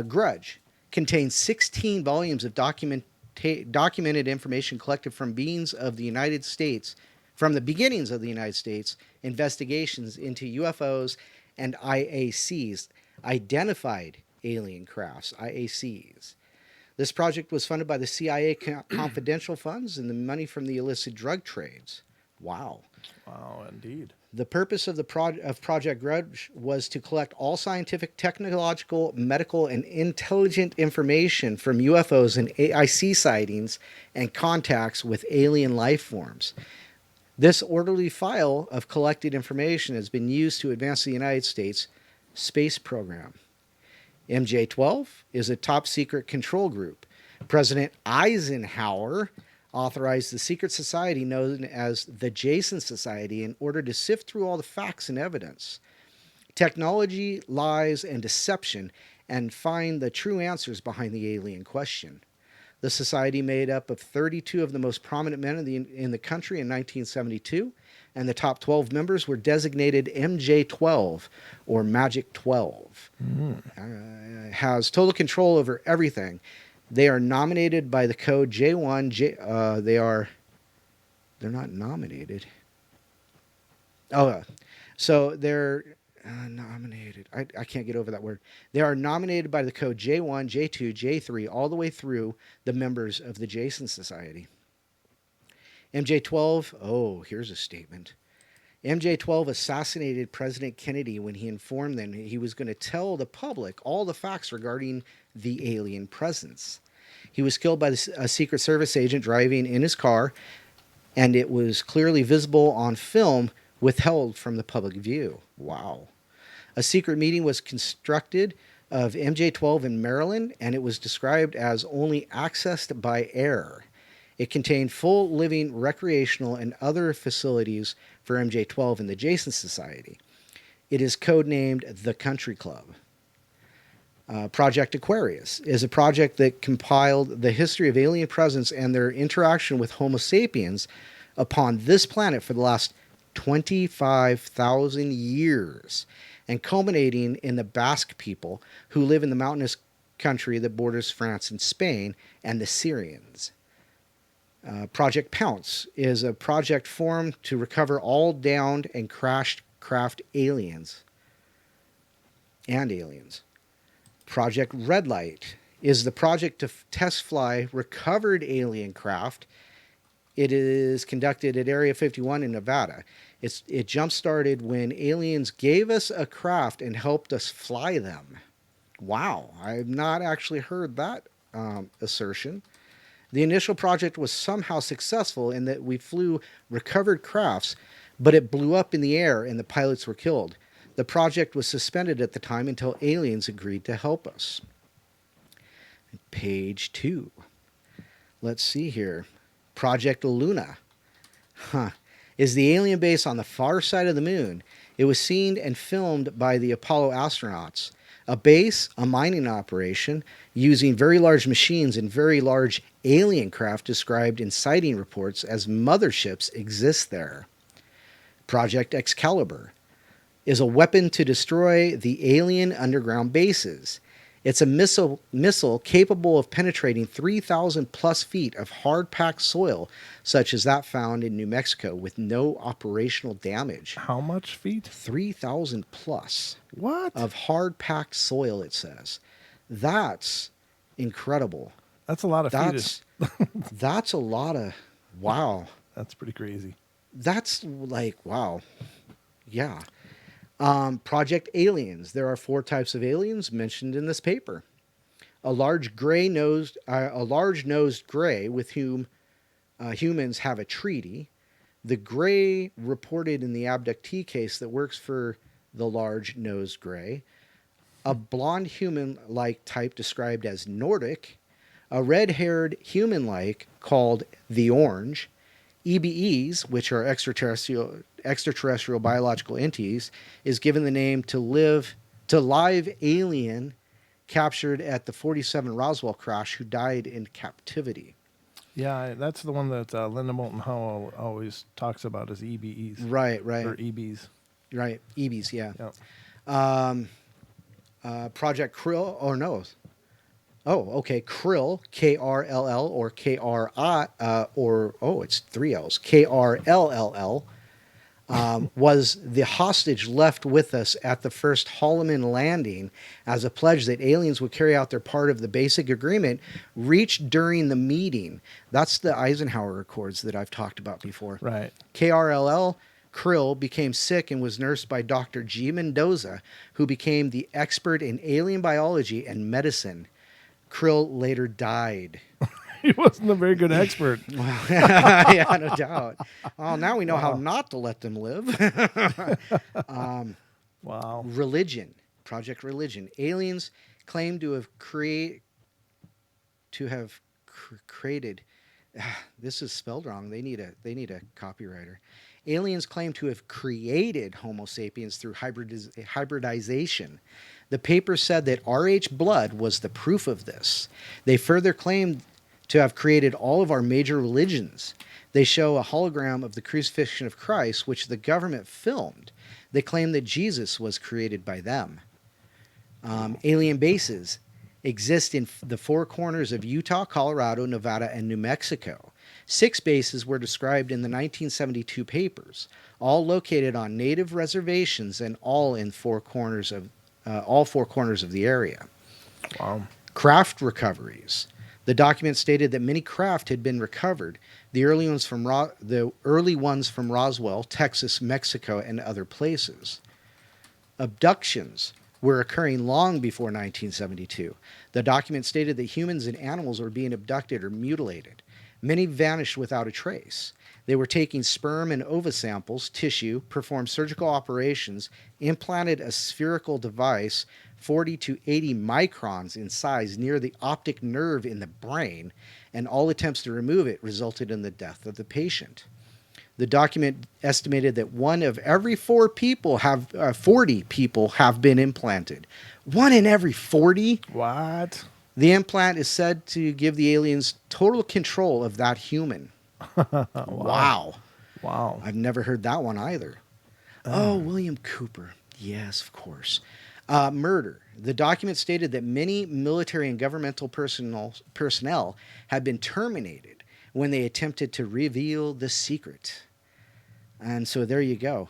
Grudge contains 16 volumes of documented information collected from beings of the United States, from the beginnings of the United States, investigations into UFOs and IACs, identified alien crafts, IACs. This project was funded by the CIA confidential funds and the money from the illicit drug trades. Wow. Wow, indeed. The purpose of Project Grudge was to collect all scientific, technological, medical, and intelligent information from UFOs and AIC sightings and contacts with alien life forms. This orderly file of collected information has been used to advance the United States space program. MJ-12 is a top-secret control group. President Eisenhower authorized the secret society known as the Jason Society in order to sift through all the facts and evidence, technology, lies, and deception, and find the true answers behind the alien question. The society made up of 32 of the most prominent men in the country in 1972, and the top 12 members were designated MJ-12, or Magic 12. Has total control over everything. They are nominated by the code J1. They're not nominated. So they're nominated. I can't get over that word. They are nominated by the code J1, J2, J3, all the way through the members of the Jason Society. MJ-12, oh, here's a statement. MJ-12 assassinated President Kennedy when he informed them he was going to tell the public all the facts regarding the alien presence. He was killed by a Secret Service agent driving in his car, and it was clearly visible on film, withheld from the public view. Wow. A secret meeting was constructed of MJ-12 in Maryland, and it was described as only accessed by air. It contained full living, recreational, and other facilities for MJ-12 and the Jason Society. It is codenamed the Country Club. Project Aquarius is a project that compiled the history of alien presence and their interaction with Homo sapiens upon this planet for the last 25,000 years, and culminating in the Basque people who live in the mountainous country that borders France and Spain, and the Syrians. Project Pounce is a project formed to recover all downed and crashed craft aliens. Project Red Light is the project to test fly recovered alien craft. It is conducted at Area 51 in Nevada. It jump-started when aliens gave us a craft and helped us fly them. Wow, I've not actually heard that assertion. The initial project was somehow successful in that we flew recovered crafts, but it blew up in the air and the pilots were killed. The project was suspended at the time until aliens agreed to help us. Page 2. Let's see here. Project Luna. Is the alien base on the far side of the moon. It was seen and filmed by the Apollo astronauts. A base, a mining operation, using very large machines and very large alien craft described in sighting reports as motherships exist there. Project Excalibur is a weapon to destroy the alien underground bases. It's a missile capable of penetrating 3,000 plus feet of hard-packed soil, such as that found in New Mexico, with no operational damage. How much feet? 3,000 plus. What? Of hard-packed soil, it says. That's incredible. That's a lot of feet. That's a lot of... Wow. That's pretty crazy. That's like, wow. Yeah. Project Aliens. There are 4 types of aliens mentioned in this paper. A large nosed gray with whom humans have a treaty. The gray reported in the abductee case that works for the large-nosed gray, a blonde human-like type described as Nordic, a red-haired human-like called the orange, EBEs, which are extraterrestrial biological entities, is given the name to live alien captured at the 47 Roswell crash who died in captivity. Yeah, that's the one that Linda Moulton Howell always talks about as EBEs. Right. Or EBs. Right, EBEs, yeah. Yep. Project Krill, or no. Oh, okay, Krill, KRLL, or KRI, it's 3 L's, KRLLL, was the hostage left with us at the first Holloman landing as a pledge that aliens would carry out their part of the basic agreement reached during the meeting. That's the Eisenhower Accords that I've talked about before. Right. KRLL, Krill, became sick and was nursed by Dr. G. Mendoza, who became the expert in alien biology and medicine. Krill later died. He wasn't a very good expert. Yeah, no doubt. Well, now we know how not to let them live. Wow. Religion, Project Religion. Aliens claim to have created. This is spelled wrong. They need a copywriter. Aliens claim to have created Homo sapiens through hybridization. The paper said that R.H. Blood was the proof of this. They further claimed to have created all of our major religions. They show a hologram of the crucifixion of Christ, which the government filmed. They claim that Jesus was created by them. Alien bases exist in the four corners of Utah, Colorado, Nevada, and New Mexico. 6 bases were described in the 1972 papers, all located on native reservations and all in all 4 corners of the area. Wow. Craft recoveries. The document stated that many craft had been recovered, the early ones from Roswell, Texas, Mexico, and other places. Abductions were occurring long before 1972. The document stated that humans and animals were being abducted or mutilated. Many vanished without a trace. They were taking sperm and ova samples, tissue, performed surgical operations, implanted a spherical device 40 to 80 microns in size near the optic nerve in the brain, and all attempts to remove it resulted in the death of the patient. The document estimated that 1 of every 40 people have been implanted. 1 in every 40? What? The implant is said to give the aliens total control of that human. Wow. Wow. I've never heard that one either. Oh, William Cooper. Yes, of course. Murder. The document stated that many military and governmental personnel had been terminated when they attempted to reveal the secret. And so there you go.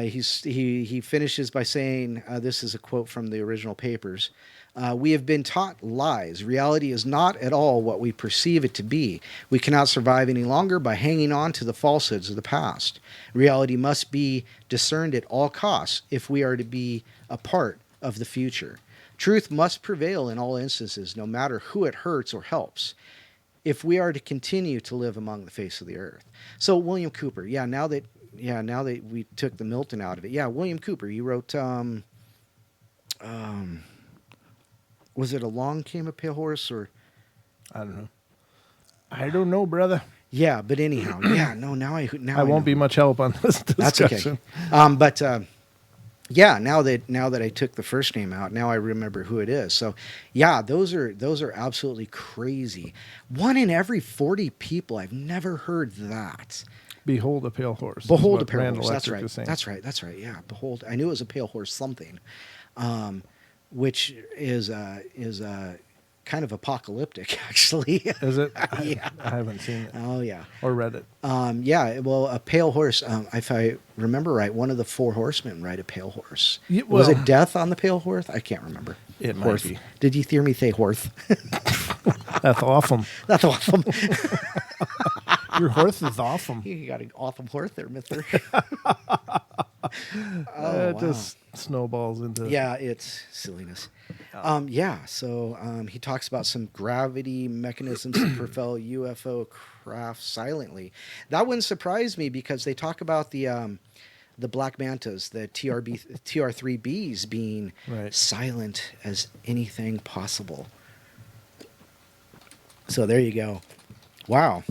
He finishes by saying, this is a quote from the original papers, we have been taught lies. Reality is not at all what we perceive it to be. We cannot survive any longer by hanging on to the falsehoods of the past. Reality must be discerned at all costs if we are to be a part of the future. Truth must prevail in all instances, no matter who it hurts or helps, if we are to continue to live among the face of the earth. So William Cooper, now that we took the Milton out of it. Yeah, William Cooper, he wrote, was it Along Came a Pale Horse, or? I don't know. I don't know, brother. Yeah, but anyhow, now I won't be much help on this discussion. That's okay. Now that I took the first name out, now I remember who it is. So, yeah, those are absolutely crazy. 1 in every 40 people. I've never heard that. Behold a pale horse. Behold a pale Randall horse. Electric That's right. Yeah, behold. I knew it was a pale horse something, which is kind of apocalyptic, actually. Is it? Yeah. I haven't seen it. Oh, yeah. Or read it. Well, a pale horse, if I remember right, one of the 4 horsemen ride a pale horse. Yeah, was it Death on the Pale Horse? I can't remember. It might Horth. be. Did you hear me say Horth? That's awesome. That's awesome. Your horse is awesome. You got an awesome horse there, mister. It just snowballs into... Yeah, it's silliness. Yeah, so he talks about some gravity mechanisms to propel UFO craft silently. That wouldn't surprise me because they talk about the black mantas, the TR3Bs being Right. silent as anything possible. So there you go. Wow.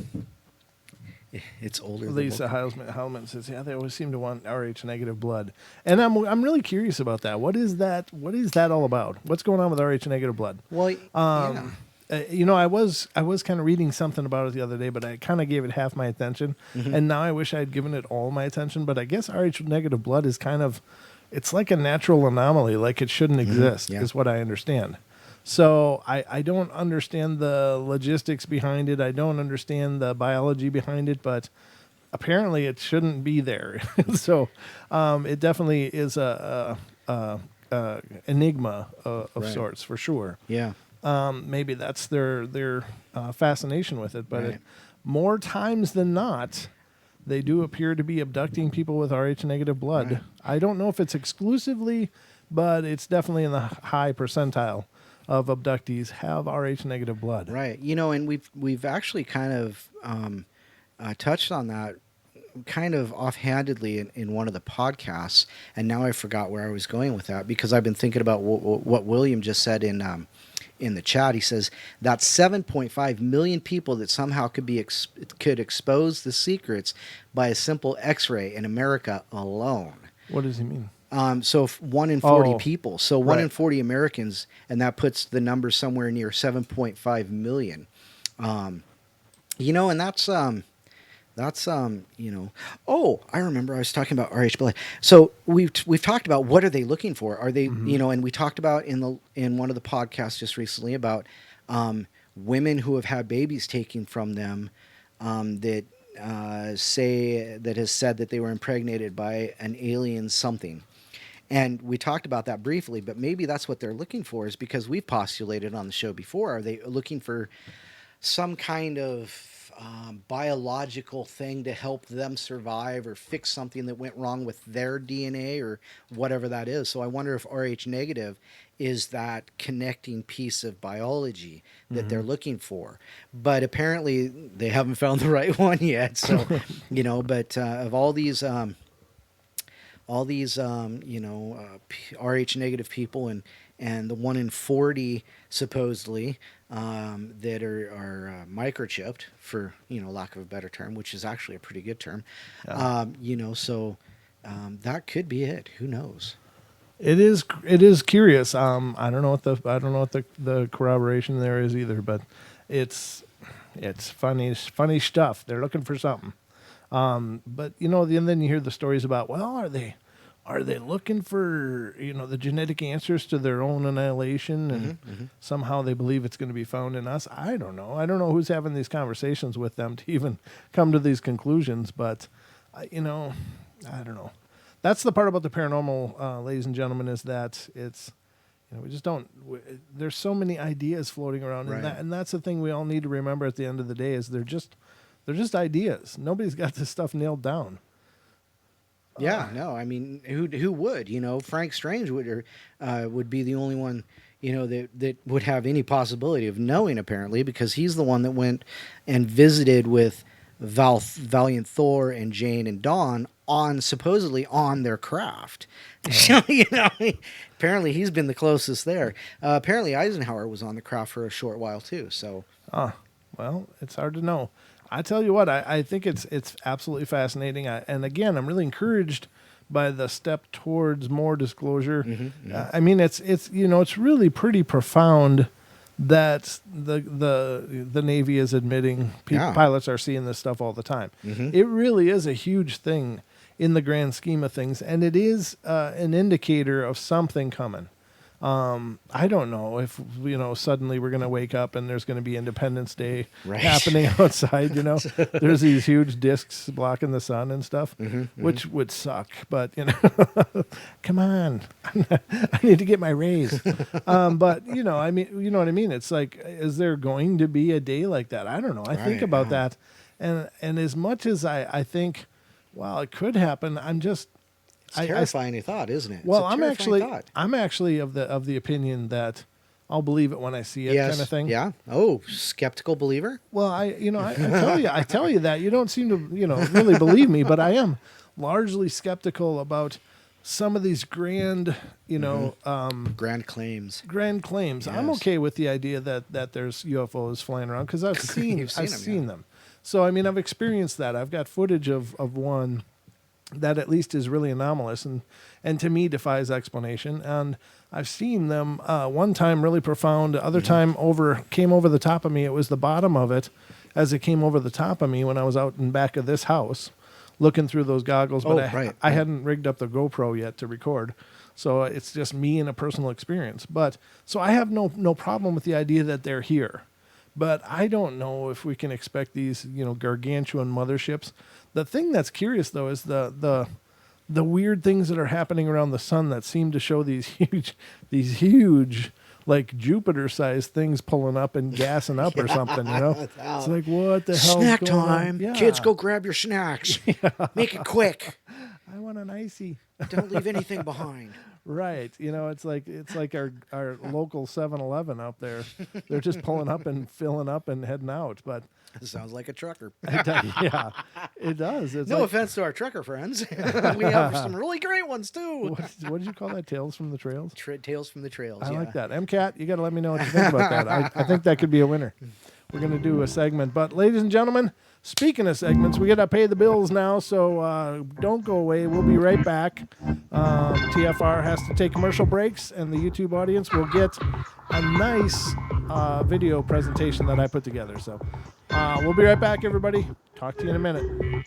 It's older Lisa than Heilman says, "Yeah, they always seem to want Rh negative blood," and I'm really curious about that. What is that? What is that all about? What's going on with Rh negative blood? well, yeah. I was kind of reading something about it the other day, but I kind of gave it half my attention, and now I wish I had given it all my attention. But I guess Rh negative blood is it's like a natural anomaly, like it shouldn't exist, yeah. is what I understand. So I don't understand the logistics behind it. I don't understand the biology behind it, but apparently it shouldn't be there. So it definitely is a enigma of Right. sorts, for sure. Yeah. Maybe that's their fascination with it, but Right. more times than not, they do appear to be abducting people with Rh negative blood. Right. I don't know if it's exclusively, but it's definitely in the high percentile of abductees have Rh negative blood. Right. And we've actually kind of touched on that kind of offhandedly in one of the podcasts, and now I forgot where I was going with that because I've been thinking about what William just said in the chat. He says that's 7.5 million people that somehow could expose the secrets by a simple X-ray in America alone. What does he mean? So 1 in 40 Oh, people. So 1 in right. 40 Americans, and that puts the number somewhere near 7.5 million. And that's Oh, I remember I was talking about RH blood. So we've talked about what are they looking for? Are they and we talked about in one of the podcasts just recently about women who have had babies taken from them that has said that they were impregnated by an alien something. And we talked about that briefly, but maybe that's what they're looking for, is because we've postulated on the show before. Are they looking for some kind of biological thing to help them survive or fix something that went wrong with their DNA or whatever that is? So I wonder if Rh negative is that connecting piece of biology that they're looking for. But apparently they haven't found the right one yet. So, but of all these Rh negative people and the 1 in 40 supposedly that are microchipped, for lack of a better term, which is actually a pretty good term. Yeah. So that could be it. Who knows? It is curious. I don't know what the corroboration there is either, but it's funny stuff. They're looking for something. But and then you hear the stories about, well, are they looking for the genetic answers to their own annihilation, and somehow they believe it's going to be found in us? I don't know who's having these conversations with them to even come to these conclusions, but I don't know. That's the part about the paranormal, ladies and gentlemen, is that it's we just don't. There's so many ideas floating around, Right. and that's the thing we all need to remember at the end of the day is they're just ideas. Nobody's got this stuff nailed down. Yeah, no, I mean, who would? Frank Strange would be the only one, that would have any possibility of knowing, apparently, because he's the one that went and visited with Valiant Thor and Jane and Dawn supposedly on their craft. So, apparently he's been the closest there. Apparently Eisenhower was on the craft for a short while too. So, Well, it's hard to know. I tell you what, I think it's absolutely fascinating. And again, I'm really encouraged by the step towards more disclosure. I mean, it's really pretty profound that the Navy is admitting pilots are seeing this stuff all the time. It really is a huge thing in the grand scheme of things, and it is an indicator of something coming. I don't know if suddenly we're going to wake up and there's going to be Independence Day happening outside. There's these huge discs blocking the sun and stuff, which would suck. But come on, I need to get my raise. But I mean, you know what I mean. It's like, is there going to be a day like that? I don't know. I think about that, and as much as I think, well, it could happen. I'm just. It's terrifying thought, isn't it? Well, it's a I'm terrifying thought. actually of the opinion that I'll believe it when I see it, kind of thing. Yeah. Oh, skeptical believer. Well, I tell you that you don't seem to, really believe me, but I am largely skeptical about some of these grand, Grand claims. grand claims. I'm Yes. okay with the idea that there's UFOs flying around because I've seen You've seen I've them, seen yeah. them. So I mean, I've experienced that. I've got footage of one that at least is really anomalous and to me defies explanation. And I've seen them one time really profound. The other time came over the top of me. It was the bottom of it as it came over the top of me when I was out in back of this house looking through those goggles. But I hadn't rigged up the GoPro yet to record. So it's just me and a personal experience. But so I have no problem with the idea that they're here. But I don't know if we can expect these, gargantuan motherships. The thing that's curious though is the weird things that are happening around the sun that seem to show these huge like Jupiter-sized things pulling up and gassing up or something, It's like, what the hell? Snack going on? time. Yeah. Kids, go grab your snacks. Make it quick. I want an icy. Don't leave anything behind. Right. It's like our local 7-Eleven out there. They're just pulling up and filling up and heading out. But It sounds like a trucker. yeah, it does. It's No like, offense to our trucker friends. We have some really great ones too. what did you call that? Tales from the Trails? Tales from the Trails. I yeah. like that. MCAT, you got to let me know what you think about that. I think that could be a winner. We're going to do a segment. But ladies and gentlemen, speaking of segments, we got to pay the bills now, so don't go away. We'll be right back. TFR has to take commercial breaks, and the YouTube audience will get a nice video presentation that I put together. So we'll be right back, everybody. Talk to you in a minute.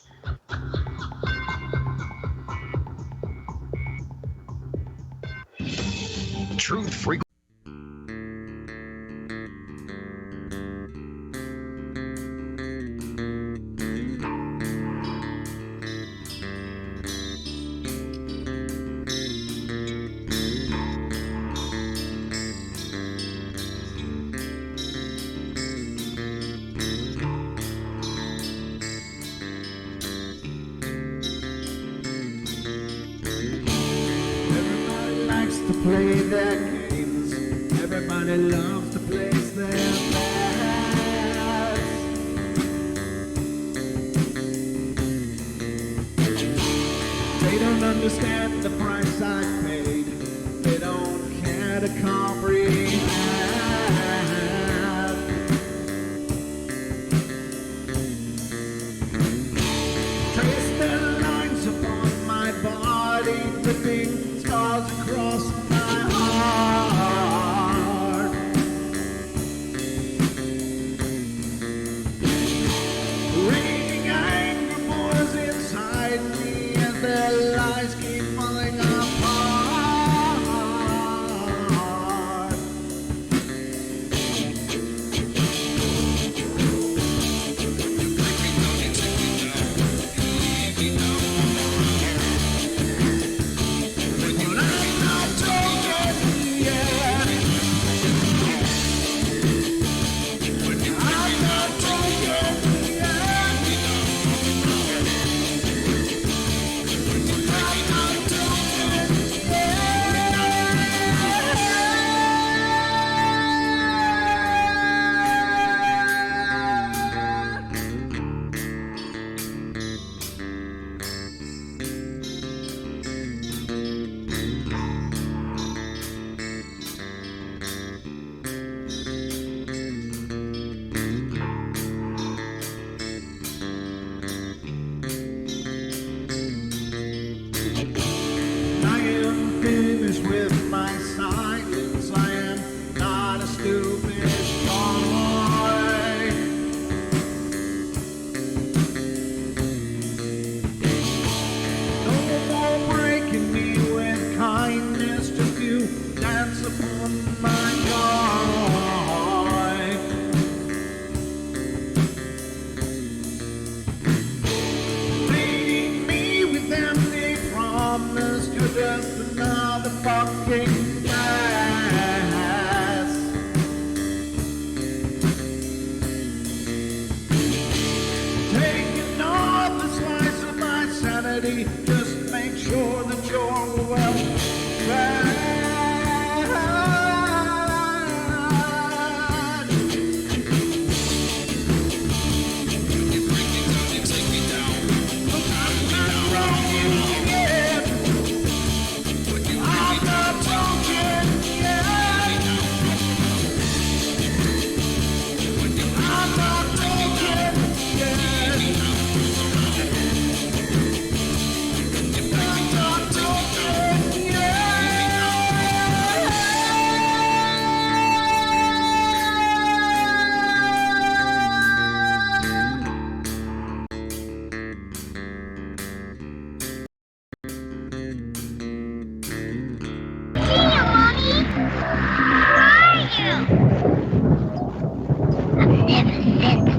Truth frequency. Everybody likes to play their games. Everybody loves to place their bets. They don't understand the price I paid. They don't care to comprehend. Trace their lines upon my body, dripping scars across my heart. Raging anger pours inside me as their lies keep falling apart. But I'm not broken yet. I'm not broken yet. I'm not broken yet. I am finished with my silence. I am not a stupid boy. No more breaking me with kindness. Just you dance upon my joy. Leading me with empty promise. You're just another fucking mess. Taking off the slice of my sanity. Just make sure that you're well fed.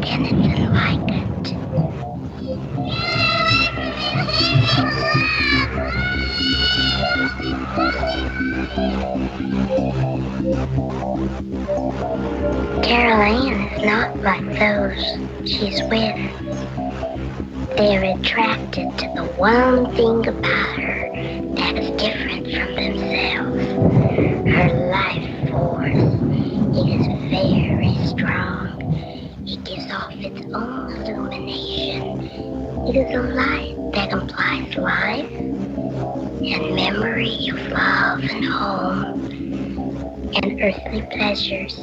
anything like it. Carol Ann is not like those she's with. They're attracted to the one thing about her that is different from themselves. Her life force. It is very strong. It gives off its own illumination. It is a light that implies life and memory of love and home and earthly pleasures.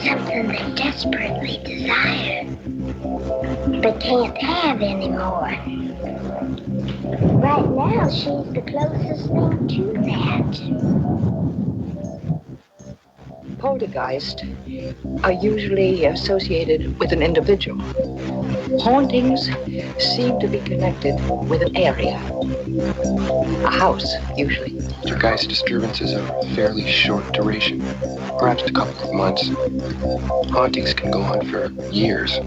Something they desperately desire, but can't have anymore. Right now, she's the closest thing to that. Poltergeists are usually associated with an individual. Hauntings seem to be connected with an area. A house, usually. Poltergeist disturbances are fairly short duration, perhaps a couple of months. Hauntings can go on for years.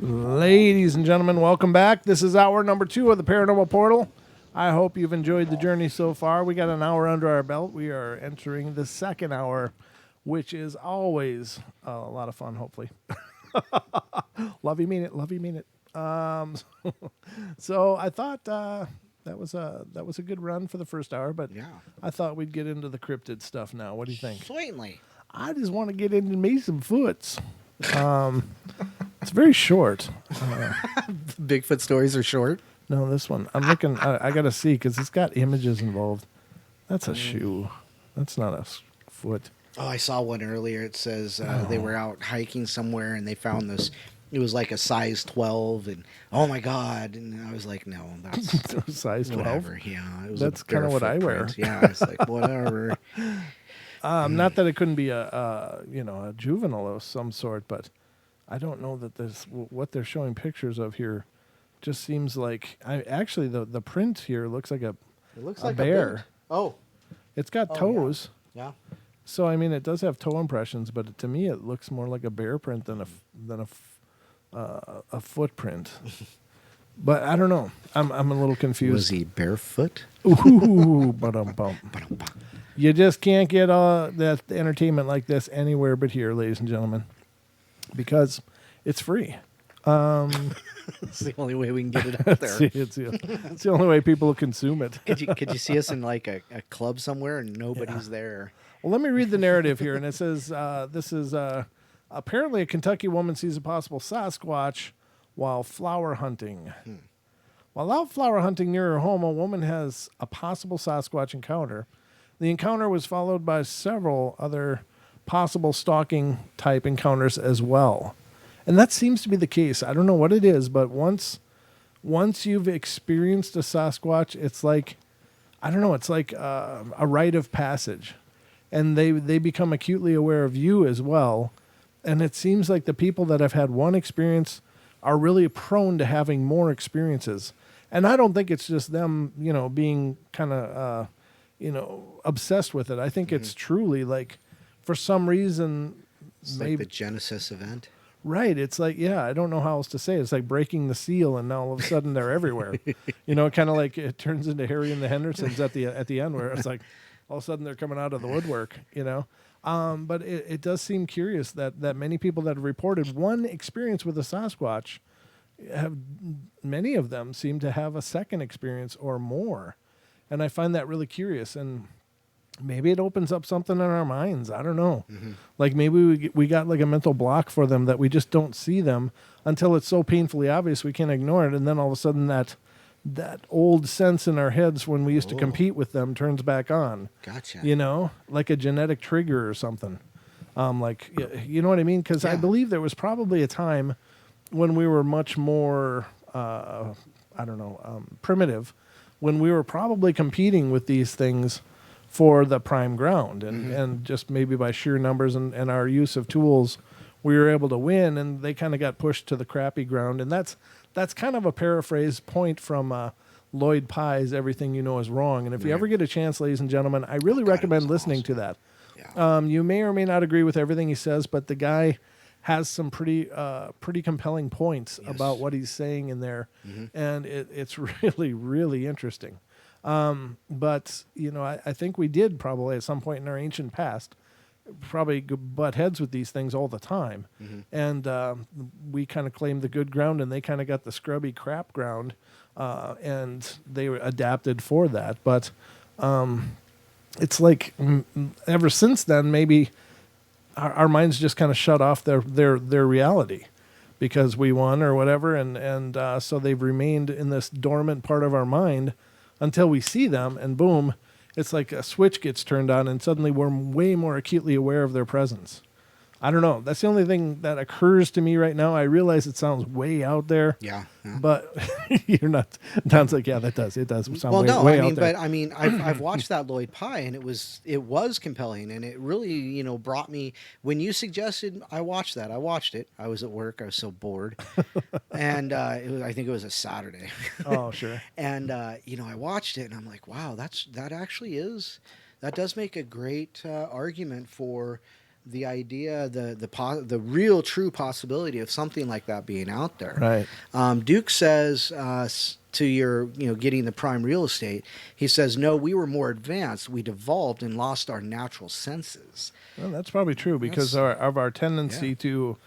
Ladies and gentlemen, welcome back. This is hour number 2 of the Paranormal Portal. I hope you've enjoyed the journey so far. We got an hour under our belt. We are entering the second hour, which is always a lot of fun, hopefully. Love you, mean it. Love you, mean it. So I thought that was a good run for the first hour, but Yeah. I thought we'd get into the cryptid stuff now. What do you think? Certainly. I just want to get into me some foots. It's very short. Bigfoot stories are short. No, this one. I'm looking. I got to see because it's got images involved. That's a shoe. That's not a foot. Oh, I saw one earlier. It says they were out hiking somewhere and they found this. It was like a size 12, and oh my god! And I was like, no, that's Size 12. whatever. Yeah, it was. That's a kinda what I barefoot wear. print. Yeah, it's like whatever. Not that it couldn't be a juvenile of some sort, but I don't know that this what they're showing pictures of here just seems like actually the print here looks like a It looks a like bear. A boot. Oh, It's got Oh, yeah. toes. yeah. So I mean, it does have toe impressions, but to me, it looks more like a bear print than a footprint. But I don't know. I'm a little confused. Was he barefoot? Ooh, bum. You just can't get that entertainment like this anywhere but here, ladies and gentlemen, because it's free. It's the only way we can get it out there. It's the only way people consume it. Could you see us in like a club somewhere and nobody's there? Well, let me read the narrative here, and it says this is apparently a Kentucky woman sees a possible Sasquatch while flower hunting. While out flower hunting near her home, a woman has a possible Sasquatch encounter. The encounter was followed by several other possible stalking type encounters as well. And that seems to be the case. I don't know what it is, but once you've experienced a Sasquatch, it's like, I don't know, it's like a rite of passage. And they become acutely aware of you as well. And it seems like the people that have had one experience are really prone to having more experiences. And I don't think it's just them, being kind of, obsessed with it. I think it's truly like, for some reason, It's like the Genesis event. Right. It's like, I don't know how else to say it. It's like breaking the seal, and now all of a sudden they're everywhere. Kind of like it turns into Harry and the Hendersons at the end, where it's like all of a sudden they're coming out of the woodwork, But it does seem curious that many people that have reported one experience with a Sasquatch many of them seem to have a second experience or more. And I find that really curious. And maybe it opens up something in our minds. I don't know. Like maybe we got like a mental block for them that we just don't see them until it's so painfully obvious we can't ignore it. And then all of a sudden that old sense in our heads when we used to compete with them turns back on. Gotcha. Like a genetic trigger or something. You know what I mean? Because I believe there was probably a time when we were much more, primitive, when we were probably competing with these things for the prime ground, and just maybe by sheer numbers and our use of tools, we were able to win, and they kind of got pushed to the crappy ground. And that's kind of a paraphrase point from Lloyd Pye's Everything You Know Is Wrong. And if you Right. ever get a chance, ladies and gentlemen, I really God, it recommend was listening awesome. to that. Yeah. You may or may not agree with everything he says, but the guy has some pretty compelling points about what he's saying in there, and it's really, really interesting. But I think we did probably at some point in our ancient past probably butt heads with these things all the time, and we kind of claimed the good ground, and they kind of got the scrubby crap ground, and they were adapted for that. But it's like ever since then, maybe our minds just kind of shut off their reality because we won or whatever, and so they've remained in this dormant part of our mind until we see them, and boom, it's like a switch gets turned on, and suddenly we're way more acutely aware of their presence. I don't know. That's the only thing that occurs to me right now. I realize it sounds way out there. Yeah. But you're not. Don's like, yeah, that does. It does sound way out there. But I mean, I've watched that Lloyd Pye, and it was compelling, and it really brought me. When you suggested I watched that, I watched it. I was at work. I was so bored, and I think it was a Saturday. Oh, sure. And I watched it, and I'm like, wow, that does make a great argument for the idea, the real true possibility of something like that being out there. Right. Duke says to your, getting the prime real estate, he says, no, we were more advanced. We devolved and lost our natural senses. Well, that's probably true because of our tendency to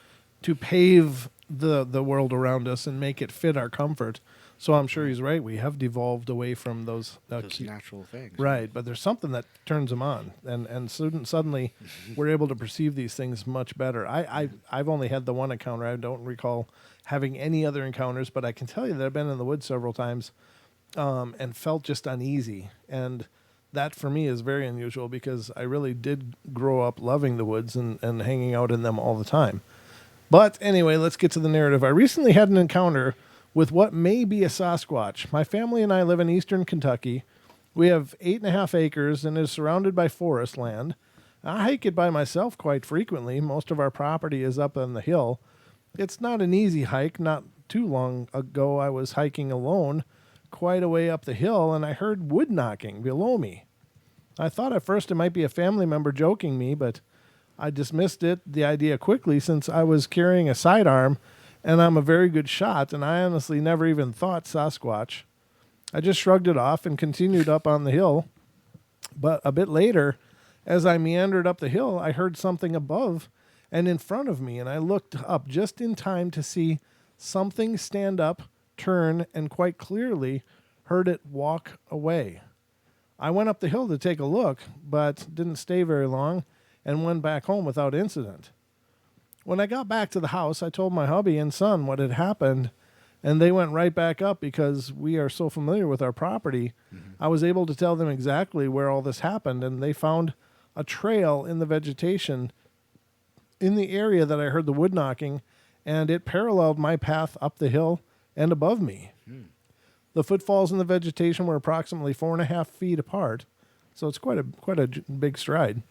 pave the world around us and make it fit our comfort. So I'm sure he's right. We have devolved away from those natural things. Right, but there's something that turns them on, and suddenly we're able to perceive these things much better. I've only had the one encounter. I don't recall having any other encounters, but I can tell you that I've been in the woods several times and felt just uneasy. And that for me is very unusual because I really did grow up loving the woods and hanging out in them all the time. But anyway, let's get to the narrative. I recently had an encounter with what may be a Sasquatch. My family and I live in eastern Kentucky. We have 8.5 acres and it is surrounded by forest land. I hike it by myself quite frequently. Most of our property is up on the hill. It's not an easy hike. Not too long ago, I was hiking alone quite a way up the hill, and I heard wood knocking below me. I thought at first it might be a family member joking me, but I dismissed the idea quickly since I was carrying a sidearm, and I'm a very good shot, and I honestly never even thought Sasquatch. I just shrugged it off and continued up on the hill. But a bit later, as I meandered up the hill, I heard something above and in front of me, and I looked up just in time to see something stand up, turn, and quite clearly heard it walk away. I went up the hill to take a look, but didn't stay very long and went back home without incident. When I got back to the house, I told my hubby and son what had happened, and they went right back up because we are so familiar with our property. I was able to tell them exactly where all this happened, and they found a trail in the vegetation in the area that I heard the wood knocking, and it paralleled my path up the hill and above me. The footfalls in the vegetation were approximately 4.5 feet apart, so it's quite a big stride.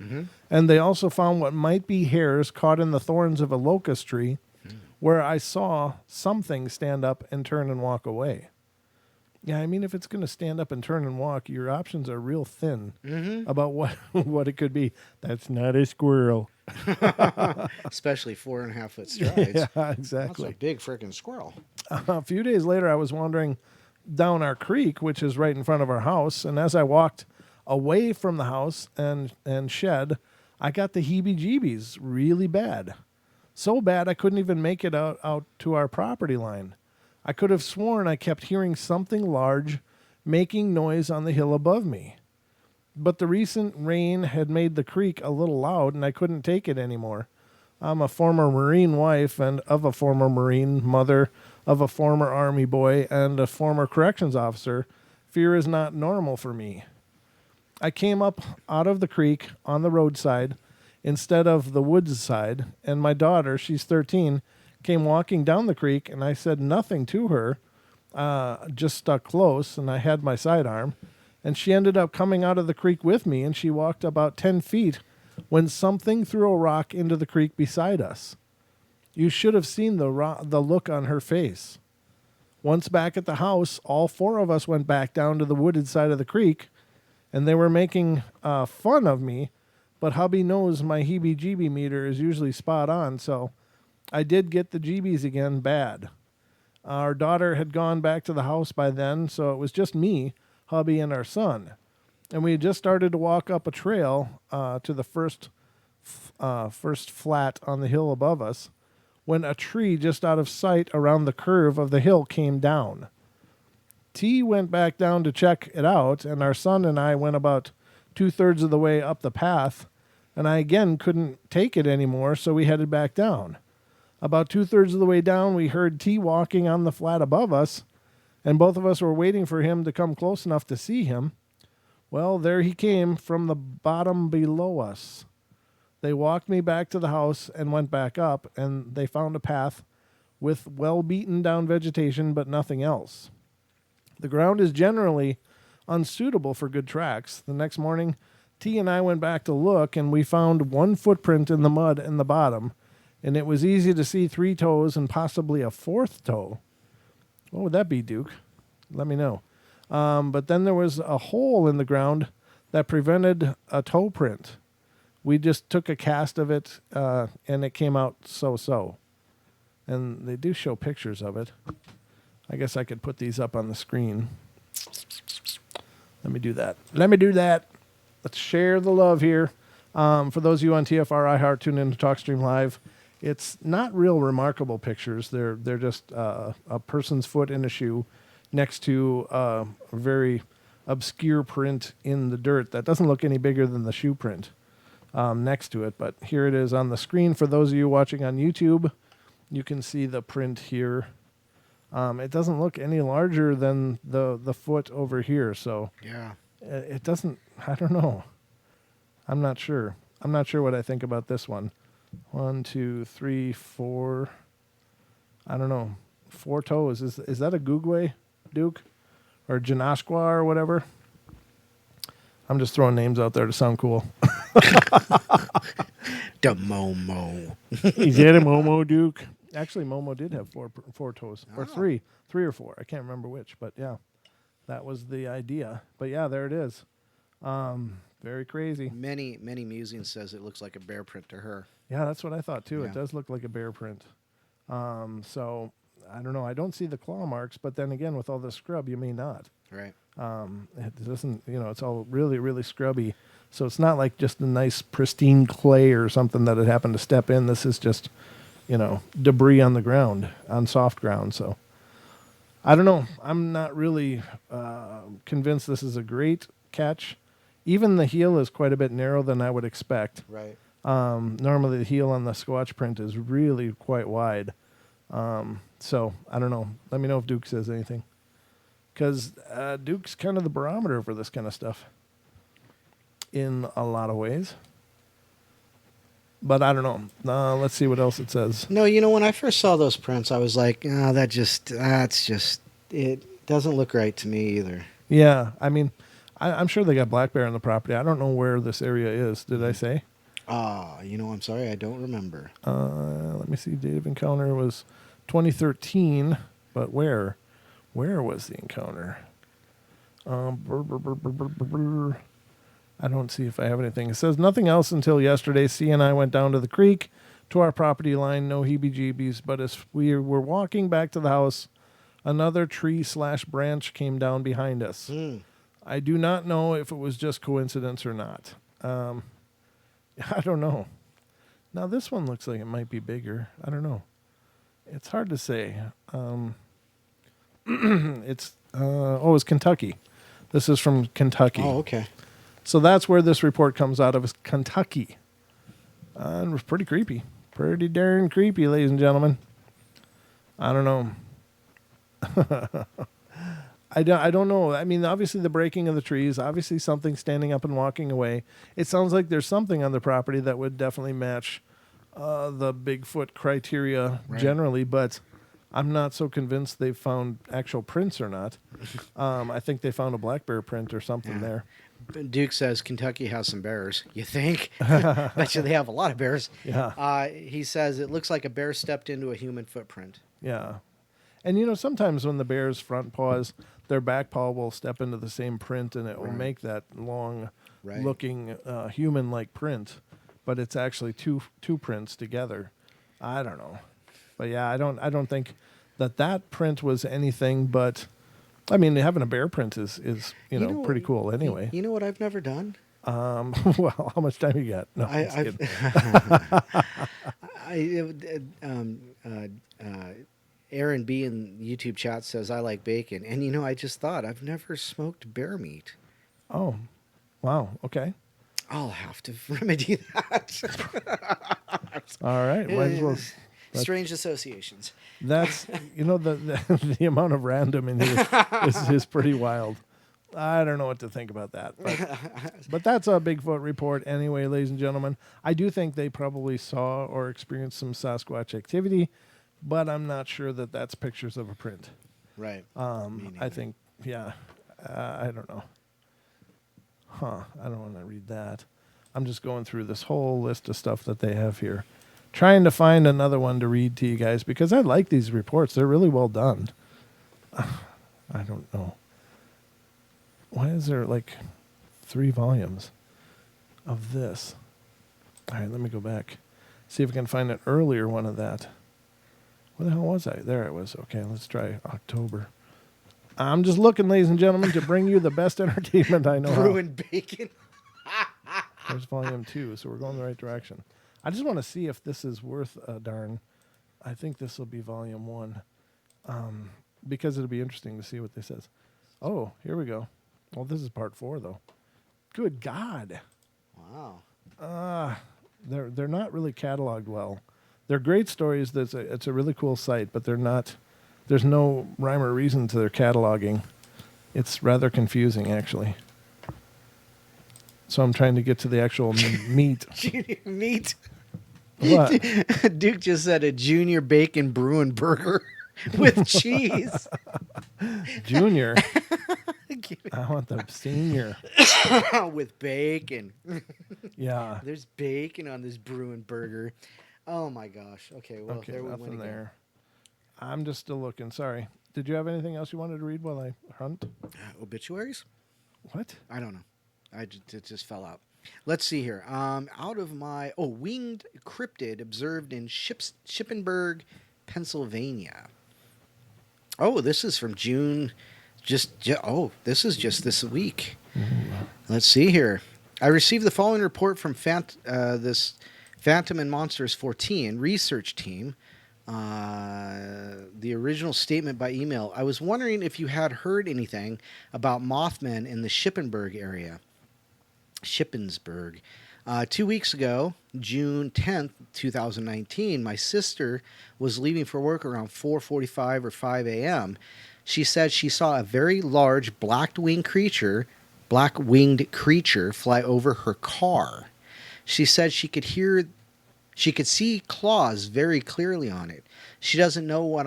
And they also found what might be hairs caught in the thorns of a locust tree, where I saw something stand up and turn and walk away. Yeah, I mean, if it's going to stand up and turn and walk, your options are real thin about what it could be. That's not a squirrel. Especially 4.5 foot strides. Yeah, exactly. That's a big freaking squirrel. A few days later, I was wandering down our creek, which is right in front of our house, and as I walked away from the house and shed, I got the heebie-jeebies really bad. So bad I couldn't even make it out to our property line. I could have sworn I kept hearing something large making noise on the hill above me. But the recent rain had made the creek a little loud, and I couldn't take it anymore. I'm a former Marine wife and of a former Marine mother, of a former Army boy, and a former corrections officer. Fear is not normal for me. I came up out of the creek on the roadside instead of the woods side, and my daughter, she's 13, came walking down the creek, and I said nothing to her, just stuck close, and I had my sidearm, and she ended up coming out of the creek with me, and she walked about 10 feet when something threw a rock into the creek beside us. You should have seen the look on her face. Once back at the house, all 4 of us went back down to the wooded side of the creek, and they were making fun of me, but hubby knows my heebie-jeebie meter is usually spot on, so I did get the jeebies again bad. Our daughter had gone back to the house by then, so it was just me, hubby, and our son. And we had just started to walk up a trail to the first flat on the hill above us, when a tree just out of sight around the curve of the hill came down. T went back down to check it out, and our son and I went about 2/3 of the way up the path, and I again couldn't take it anymore, so we headed back down. About 2/3 of the way down, we heard T walking on the flat above us, and both of us were waiting for him to come close enough to see him. Well, there he came from the bottom below us. They walked me back to the house and went back up, and they found a path with well-beaten down vegetation, but nothing else. The ground is generally unsuitable for good tracks. The next morning, T and I went back to look, and we found 1 footprint in the mud in the bottom, and it was easy to see 3 toes and possibly a 4th toe. What would that be, Duke? Let me know. But then there was a hole in the ground that prevented a toe print. We just took a cast of it, and it came out so-so. And they do show pictures of it. I guess I could put these up on the screen. Let me do that. Let's share the love here. For those of you on TFR, iHeart, tune in to TalkStream Live. It's not real remarkable pictures. They're just a person's foot in a shoe next to a very obscure print in the dirt that doesn't look any bigger than the shoe print next to it. But here it is on the screen. For those of you watching on YouTube, you can see the print here. It doesn't look any larger than the foot over here. So Yeah. it doesn't, I don't know. I'm not sure. I'm not sure what I think about this one. 1, 2, 3, 4. I don't know. 4 toes. Is that a Gugwe, Duke? Or Janashqua or whatever? I'm just throwing names out there to sound cool. The Momo. Is that a Momo, Duke? Actually, Momo did have 4 toes. Or 3 or 4. I can't remember which. But yeah, that was the idea. But yeah, there it is. Very crazy. Many musings says it looks like a bear print to her. Yeah, that's what I thought too. Yeah. It does look like a bear print. So I don't know. I don't see the claw marks, but then again, with all the scrub, you may not. Right. It doesn't, it's all really, really scrubby. So it's not like just a nice pristine clay or something that it happened to step in. This is just, debris on the ground, on soft ground. So I don't know. I'm not really convinced this is a great catch. Even the heel is quite a bit narrower than I would expect. Right. Normally the heel on the Sasquatch print is really quite wide. So I don't know. Let me know if Duke says anything. Because Duke's kind of the barometer for this kind of stuff in a lot of ways. But I don't know. Let's see what else it says. No, when I first saw those prints, I was like, oh, it doesn't look right to me either. Yeah, I mean, I'm sure they got black bear on the property. I don't know where this area is. Did I say? I'm sorry, I don't remember. Let me see. Date of encounter was 2013, but where? Where was the encounter? I don't see if I have anything. It says nothing else until yesterday. C and I went down to the creek to our property line. No heebie-jeebies, but as we were walking back to the house, another tree/branch came down behind us. I do not know if it was just coincidence or not. I don't know. Now this one looks like it might be bigger. I don't know. It's hard to say. It's Kentucky. This is from Kentucky. Oh, okay. So that's where this report comes out of, is Kentucky. And it was pretty creepy. Pretty darn creepy, ladies and gentlemen. I don't know. I don't know. I mean, obviously the breaking of the trees, obviously something standing up and walking away. It sounds like there's something on the property that would definitely match the Bigfoot criteria generally, but I'm not so convinced they've found actual prints or not. I think they found a black bear print or something there. Duke says Kentucky has some bears. You think? Bet you they have a lot of bears. Yeah. He says it looks like a bear stepped into a human footprint. Yeah. And sometimes when the bear's front paws, their back paw will step into the same print, and it will make that long-looking human-like print. But it's actually two prints together. I don't know, but yeah, I don't think that print was anything but. I mean, having a bear print is pretty cool anyway. You know what I've never done? Well, how much time you got? No, Aaron B in YouTube chat says I like bacon, and I just thought I've never smoked bear meat. Oh, wow. Okay. I'll have to remedy that. All right. Might as well. Strange associations. That's the amount of random in here is pretty wild. I don't know what to think about that, but that's a Bigfoot report anyway, ladies and gentlemen. I do think they probably saw or experienced some Sasquatch activity, but I'm not sure that that's pictures of a print. Right. I think, I don't know. I don't want to read that. I'm just going through this whole list of stuff that they have here, trying to find another one to read to you guys because I like these reports. They're really well done. I don't know. Why is there like 3 volumes of this? All right, let me go back. See if I can find an earlier one of that. Where the hell was I? There it was. Okay, let's try October. I'm just looking, ladies and gentlemen, to bring you the best entertainment I know. Brewing bacon. There's volume 2, so we're going the right direction. I just want to see if this is worth a darn. I think this will be volume 1, because it'll be interesting to see what this says. Oh, here we go. Well, this is part 4, though. Good God. Wow. They're not really cataloged well. They're great stories. It's a really cool site, but they're not. There's no rhyme or reason to their cataloging. It's rather confusing, actually. So I'm trying to get to the actual meat. Junior meat. What? Duke just said a junior bacon Bruin burger with cheese. Junior. I want the senior. With bacon. Yeah. There's bacon on this Bruin burger. Oh my gosh. Okay, well, Okay, there we went nothing again. there. I'm just still looking. Sorry. Did you have anything else you wanted to read while I hunt? Obituaries? What? I don't know. It just fell out. Let's see here. Out of my winged cryptid observed in Shippensburg, Pennsylvania. Oh, this is from June. This is just this week. Let's see here. I received the following report from this Phantom and Monsters 14 research team. The original statement by email. I was wondering if you had heard anything about Mothmen in the Shippensburg area. 2 weeks ago, June 10th, 2019, my sister was leaving for work around 4:45 or 5 a.m. She said she saw a very large black-winged creature fly over her car. She said she could see claws very clearly on it. She doesn't know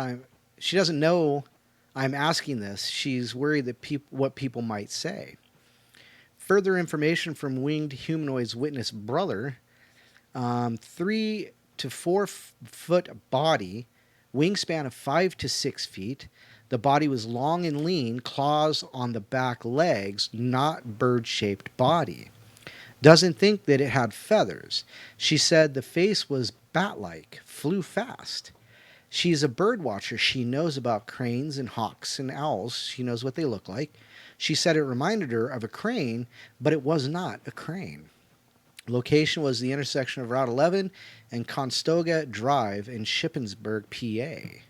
I'm asking this. She's worried that what people might say. Further information from winged humanoid's witness brother, 3 to 4 foot body, wingspan of 5 to 6 feet. The body was long and lean, claws on the back legs, not bird-shaped body. Doesn't think that it had feathers. She said the face was bat-like, flew fast. She's a bird watcher. She knows about cranes and hawks and owls. She knows what they look like. She said it reminded her of a crane, but it was not a crane. Location was the intersection of Route 11 and Conestoga Drive in Shippensburg, PA.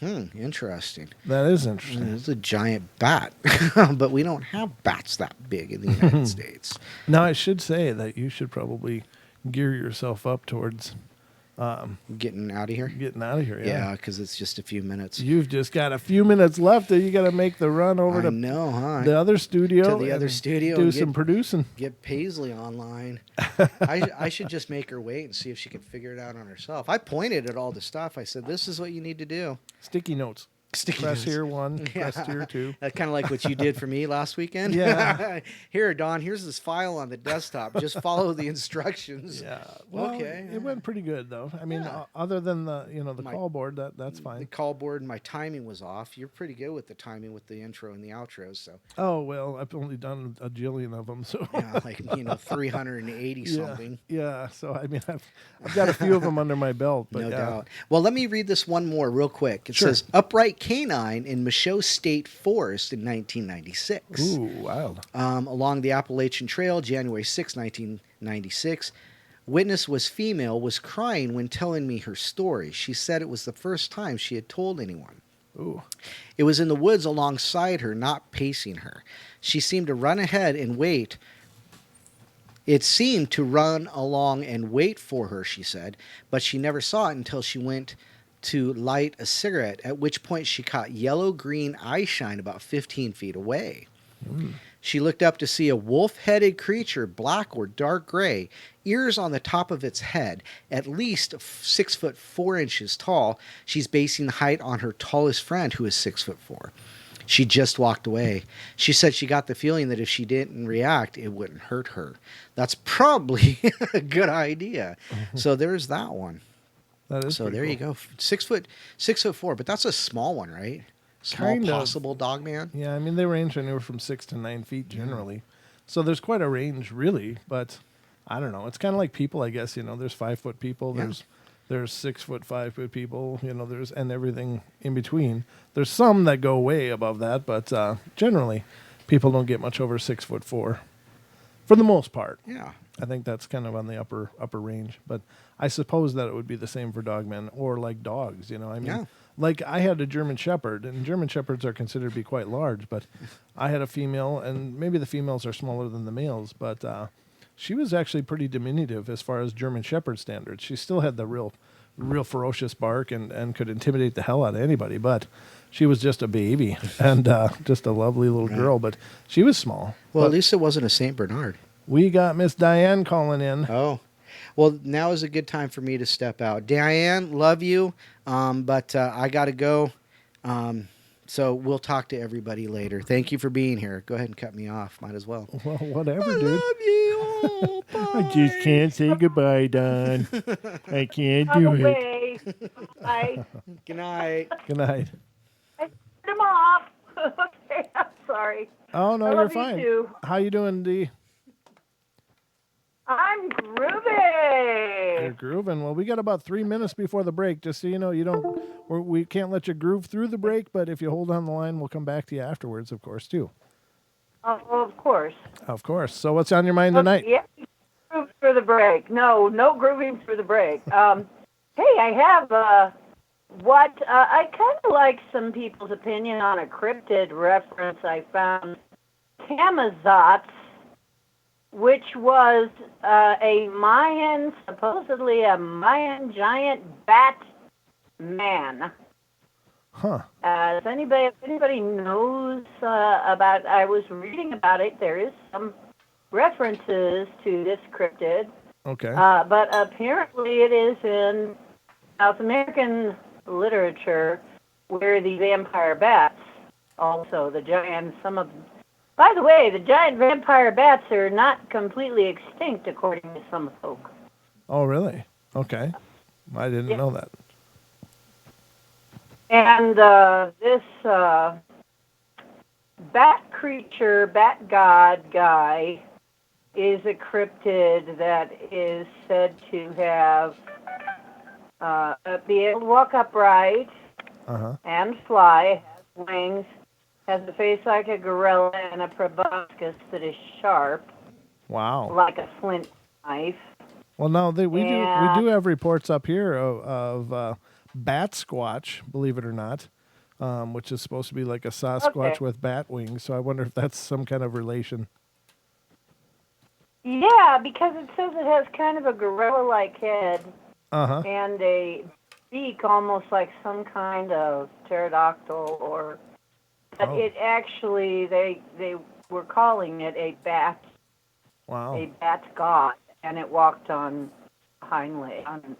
Interesting. That is interesting. It's a giant bat, but we don't have bats that big in the United States. Now, I should say that you should probably gear yourself up towards Getting out of here? getting out of here. Yeah, because it's just a few minutes. You've just got a few minutes left. You got to make the run over to the other studio. To the other studio. Do and some producing. Get Paisley online. I should just make her wait and see if she can figure it out on herself. I pointed at all the stuff. I said, this is what you need to do. Sticky notes. Sticky press notes. here 1, press here 2. That's kind of like what you did for me last weekend. Yeah. Here, Don, here's this file on the desktop. Just follow the instructions. Yeah. Well, Okay. it went pretty good though. I mean, Yeah. other than the the My- call board, that's The fine. call board and my timing was off. You're pretty good with the timing with the intro and the outros. So, Oh well, I've only done a jillion of them, so yeah, like, 380 yeah, something. yeah. So I mean, I've got a few of them under my belt, but No yeah. doubt. Well, let me read this one more real quick. It Sure. says upright canine in Michaud State Forest in 1996. Ooh, wild. Along the Appalachian Trail, January 6, 1996. Witness was female, was crying when telling me her story. She said it was the first time she had told anyone. Ooh. It was in the woods alongside her, not pacing her. She seemed to run ahead and wait. It seemed to run along and wait for her, she said, but she never saw it until she went to light a cigarette, at which point she caught yellow-green eye shine about 15 feet away. She looked up to see a wolf-headed creature, black or dark gray, ears on the top of its head, at least 6 foot 4 inches tall. She's basing the height on her tallest friend, who is 6 foot 4. She just walked away. She said she got the feeling that if she didn't react, it wouldn't hurt her. That's probably a good idea. So there's that one. That is So pretty there you cool. go. 6 foot 4, but that's a small one, right? Small Kind of. possible dog man. Yeah, I mean they range anywhere from 6 to 9 feet generally, so there's quite a range really. But I don't know. It's kind of like people, I guess. There's 5 foot people. Yeah. There's 6 foot, 5 foot people. There's and everything in between. There's some that go way above that, but generally, people don't get much over 6 foot 4, for the most part. Yeah. I think that's kind of on the upper range. But I suppose that it would be the same for dogmen or like dogs. I mean. Yeah. Like I had a German Shepherd, and German Shepherds are considered to be quite large, but I had a female, and maybe the females are smaller than the males, but she was actually pretty diminutive as far as German Shepherd standards. She still had the real ferocious bark and could intimidate the hell out of anybody, but she was just a baby and just a lovely little girl, but she was small. Well, But at least it wasn't a St. Bernard. we got Miss Diane calling in. Oh, well, now is a good time for me to step out. Diane, love you, but I got to go. So we'll talk to everybody later. Thank you for being here. Go ahead and cut me off. Might as well. Well, whatever, dude. Love you. Oh, I just can't say goodbye, Don. I can't do it. Away. I Good night. Good night. turned him off. Okay, I'm sorry. Oh no, I you're love you fine. too. How you doing, Dee? I'm groovy. You're grooving. Well, we got about 3 minutes before the break, just so you know. We can't let you groove through the break, but if you hold on the line, we'll come back to you afterwards, of course, too. Oh, of course. Of course. So, what's on your mind tonight? Yeah, groove for the break. No grooving for the break. Hey, I have I kind of like some people's opinion on a cryptid reference I found. Camazotz, which was supposedly a Mayan giant bat man. Huh. If anybody knows about, I was reading about it. There is some references to this cryptid, Okay. but apparently it is in South American literature where the vampire bats, also the giant, by the way, the giant vampire bats are not completely extinct according to some folk. Oh, really? Okay. I didn't know that. And this bat creature, bat god guy, is a cryptid that is said to have be able to walk upright and fly, has wings, has a face like a gorilla, and a proboscis that is sharp, Wow. like a flint knife. Well, no, we And- do have reports up here of bat squatch, believe it or not, which is supposed to be like a Sasquatch Okay. with bat wings. So I wonder if that's some kind of relation. Yeah, because it says it has kind of a gorilla-like head and a beak almost like some kind of pterodactyl, but it actually, they were calling it a bat, Wow. a bat god, and it walked on on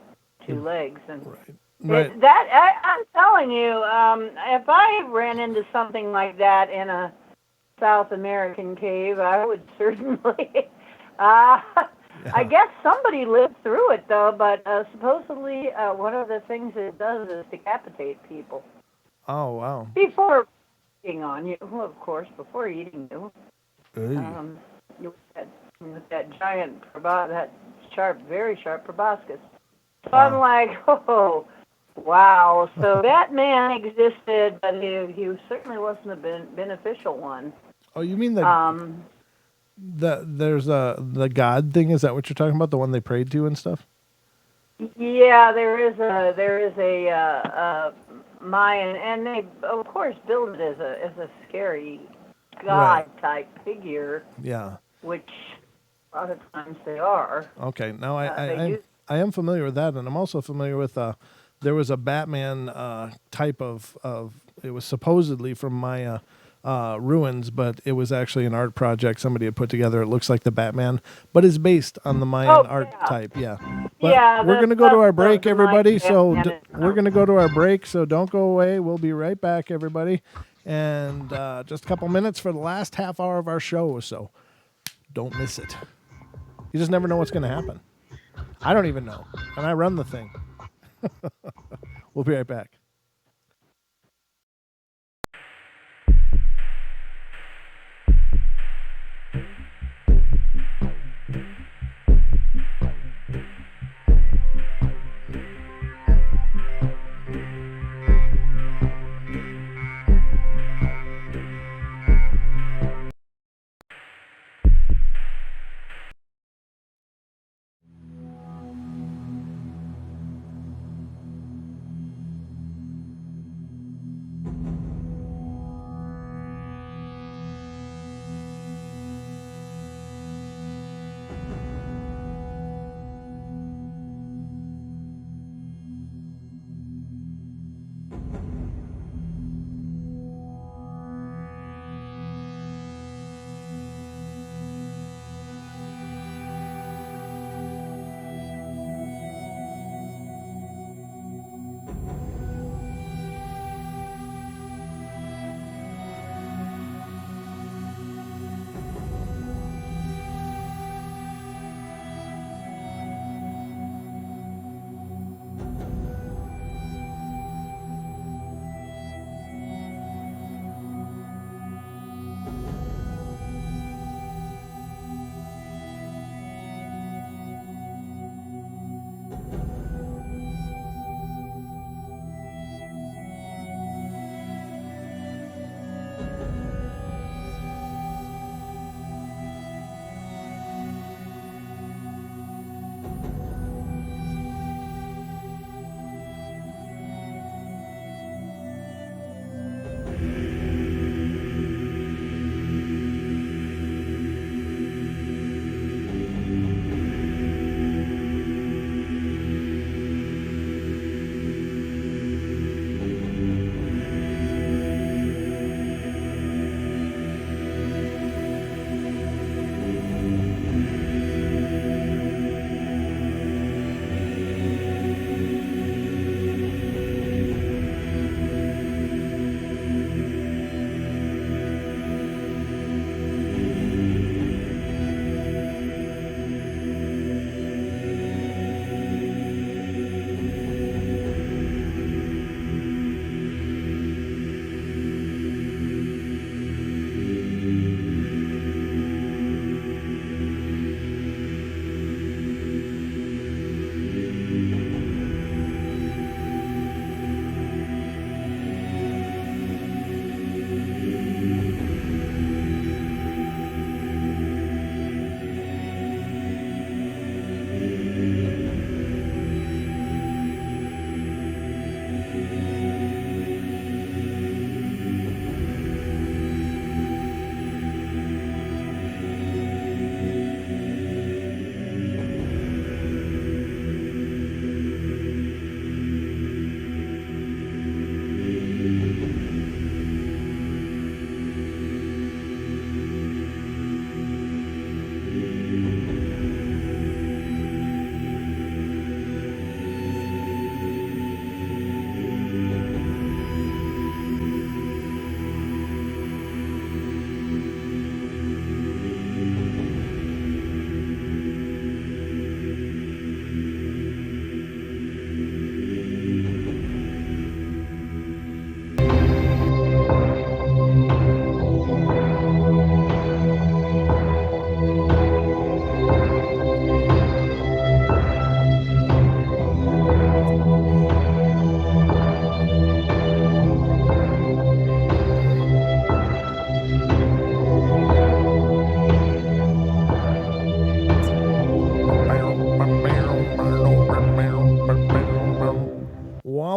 two legs. And Right. Right. I'm telling you, if I ran into something like that in a South American cave, I would certainly. I guess somebody lived through it though, but supposedly one of the things it does is decapitate people. Oh, wow. Before eating on you, well, of course, before eating you. Ooh. With that giant, that sharp, very sharp proboscis. So Wow. I'm like, oh, wow. So that man existed, but he certainly wasn't a beneficial one. Oh, you mean there's the God thing? Is that what you're talking about? The one they prayed to and stuff? Yeah, there is a Mayan, and they of course build it as a scary god type figure. Yeah. Which a lot of times they are. Okay. Now They I am familiar with that, and I'm also familiar with there was a Batman type of it was supposedly from Maya ruins, but it was actually an art project somebody had put together. It looks like the Batman, but is based on the Mayan art type. Yeah. But we're gonna go to our break, everybody. So we're gonna go to our break. So don't go away. We'll be right back, everybody, and just a couple minutes for the last half hour of our show. So don't miss it. You just never know what's gonna happen. I don't even know, and I run the thing. We'll be right back.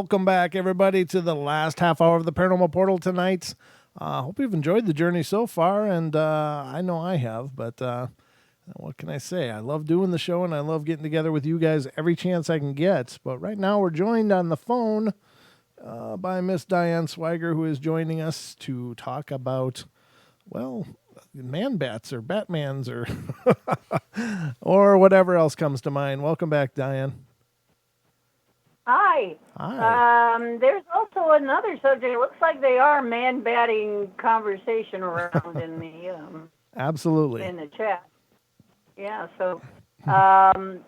Welcome back, everybody, to the last half hour of the Paranormal Portal tonight. Hope you've enjoyed the journey so far, and I know I have, but what can I say? I love doing the show, and I love getting together with you guys every chance I can get. But right now, we're joined on the phone by Miss Diane Swiger, who is joining us to talk about, well, man-bats or Batmans or or whatever else comes to mind. Welcome back, Diane. Hi. Hi. There's also another subject. It looks like they are man-batting conversation around in the Absolutely. in the chat. Yeah. So, yeah,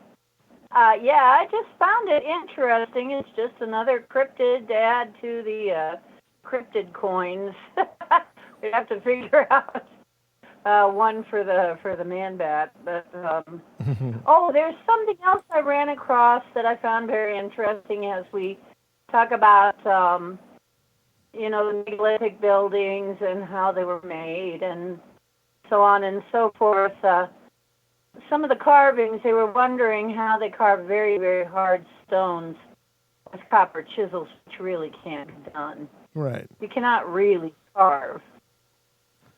I just found it interesting. It's just another cryptid to add to the cryptid coins. We have to figure out one for the man-bat, but oh, there's something else I ran across that I found very interesting as we talk about the megalithic buildings and how they were made and so on and so forth. Some of the carvings, they were wondering how they carved very, very hard stones with copper chisels, which really can't be done. Right. You cannot really carve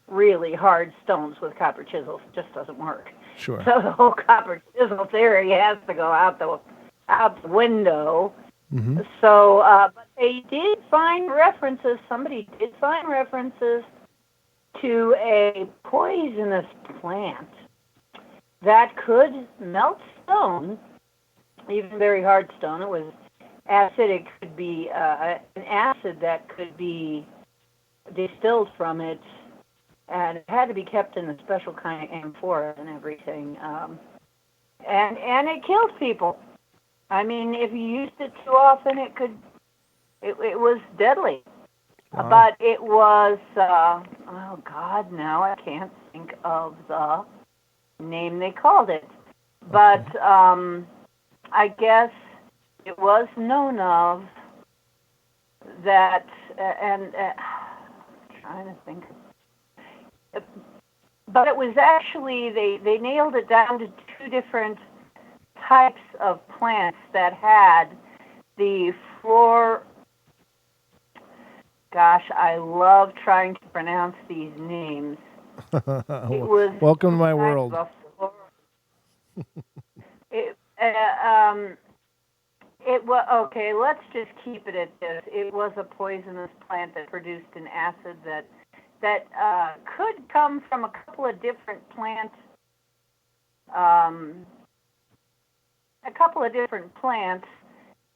really hard stones with copper chisels. It just doesn't work. Sure. So the whole copper chisel theory has to go out the window. Mm-hmm. So, but they did find references. Somebody did find references to a poisonous plant that could melt stone, even very hard stone. It was acid. It could be an acid that could be distilled from it. And it had to be kept in a special kind of amphora and everything. And it killed people. I mean, if you used it too often, it was deadly. Wow. But it was, oh God, now I can't think of the name they called it. But I guess it was known of that, and trying to think. But it was actually, they nailed it down to two different types of plants that had the gosh, I love trying to pronounce these names. It was welcome to my world. It was, okay, let's just keep it at this. It was a poisonous plant that produced an acid that could come from a couple of different plants,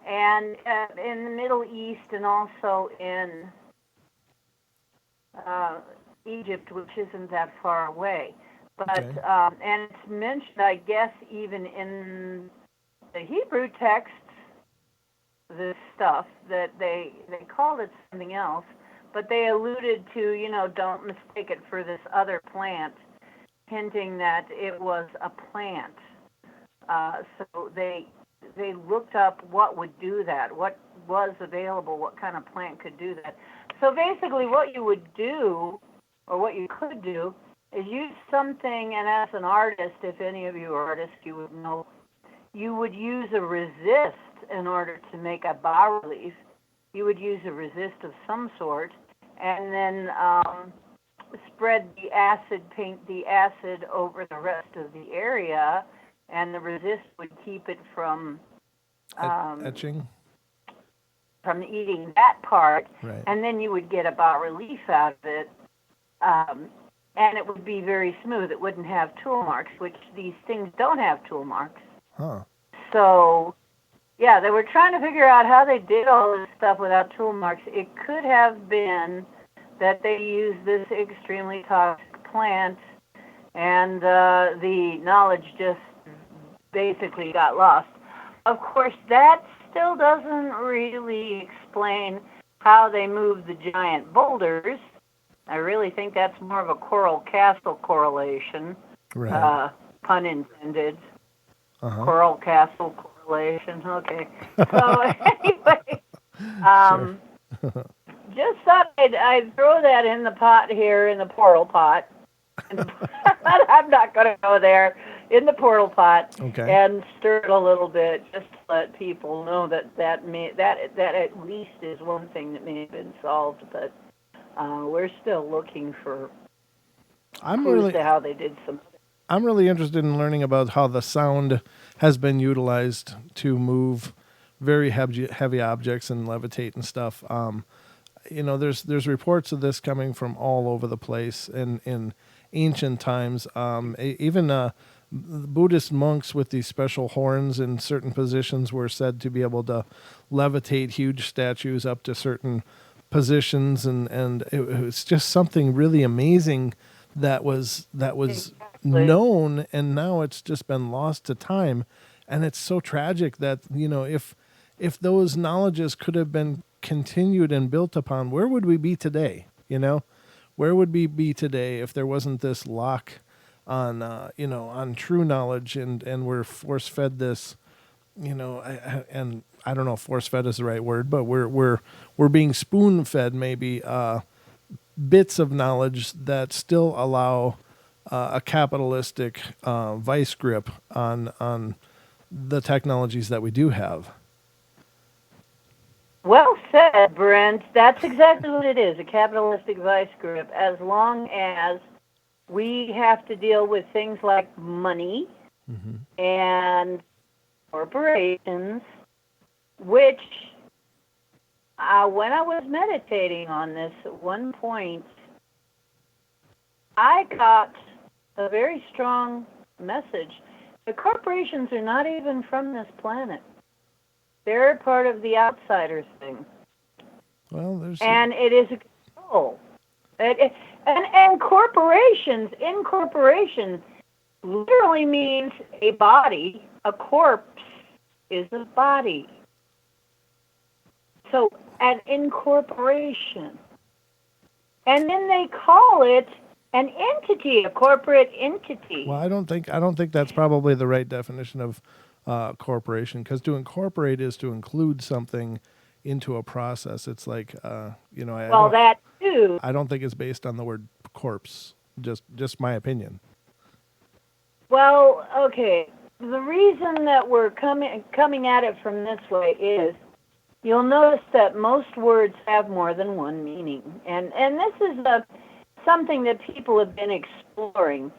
and in the Middle East and also in Egypt, which isn't that far away. But Okay. And it's mentioned, I guess, even in the Hebrew texts, this stuff that they called it something else. But they alluded to, don't mistake it for this other plant, hinting that it was a plant. So they looked up what would do that, what was available, what kind of plant could do that. So basically what you would do, or what you could do, is use something, and as an artist, if any of you are artists, you would know, you would use a resist in order to make a bas-relief. You would use a resist of some sort, and then spread the acid, paint the acid over the rest of the area, and the resist would keep it from etching, from eating that part, right. And then you would get a bas-relief out of it, and it would be very smooth. It wouldn't have tool marks, which these things don't have tool marks. Huh. So, yeah, they were trying to figure out how they did all this stuff without tool marks. It could have been that they used this extremely toxic plant, and the knowledge just basically got lost. Of course, that still doesn't really explain how they moved the giant boulders. I really think that's more of a coral castle correlation, Right. Pun intended. Uh-huh. Coral castle correlation. Okay. So anyway, just thought I'd throw that in the pot here, in the portal pot. But I'm not going to go there. in the portal pot Okay. and stir it a little bit, just to let people know that that at least is one thing that may have been solved. But we're still looking for clues to how they did some. I'm really interested in learning about how the sound has been utilized to move very heavy objects and levitate and stuff. There's reports of this coming from all over the place in ancient times. Even Buddhist monks with these special horns in certain positions were said to be able to levitate huge statues up to certain positions, and it was just something really amazing that was known, and now it's just been lost to time. And it's so tragic that if those knowledges could have been continued and built upon, where would we be today? Where would we be today if there wasn't this lock on true knowledge, and we're force fed this, and I don't know if force fed is the right word, but we're being spoon fed maybe bits of knowledge that still allow a capitalistic vice grip on the technologies that we do have. Well said, Brent. That's exactly what it is, a capitalistic vice grip. As long as we have to deal with things like money and corporations, which when I was meditating on this at one point, I got a very strong message. The corporations are not even from this planet. They're part of the outsiders thing. Well, and it is a control. And corporations, incorporation, literally means a body. A corpse is a body. So, an incorporation. And then they call it an entity, a corporate entity. Well, I don't think that's probably the right definition of corporation, because to incorporate is to include something into a process. It's like that too. I don't think it's based on the word corpse. Just my opinion. Well, okay. The reason that we're coming at it from this way is you'll notice that most words have more than one meaning, and this is something that people have been exploring.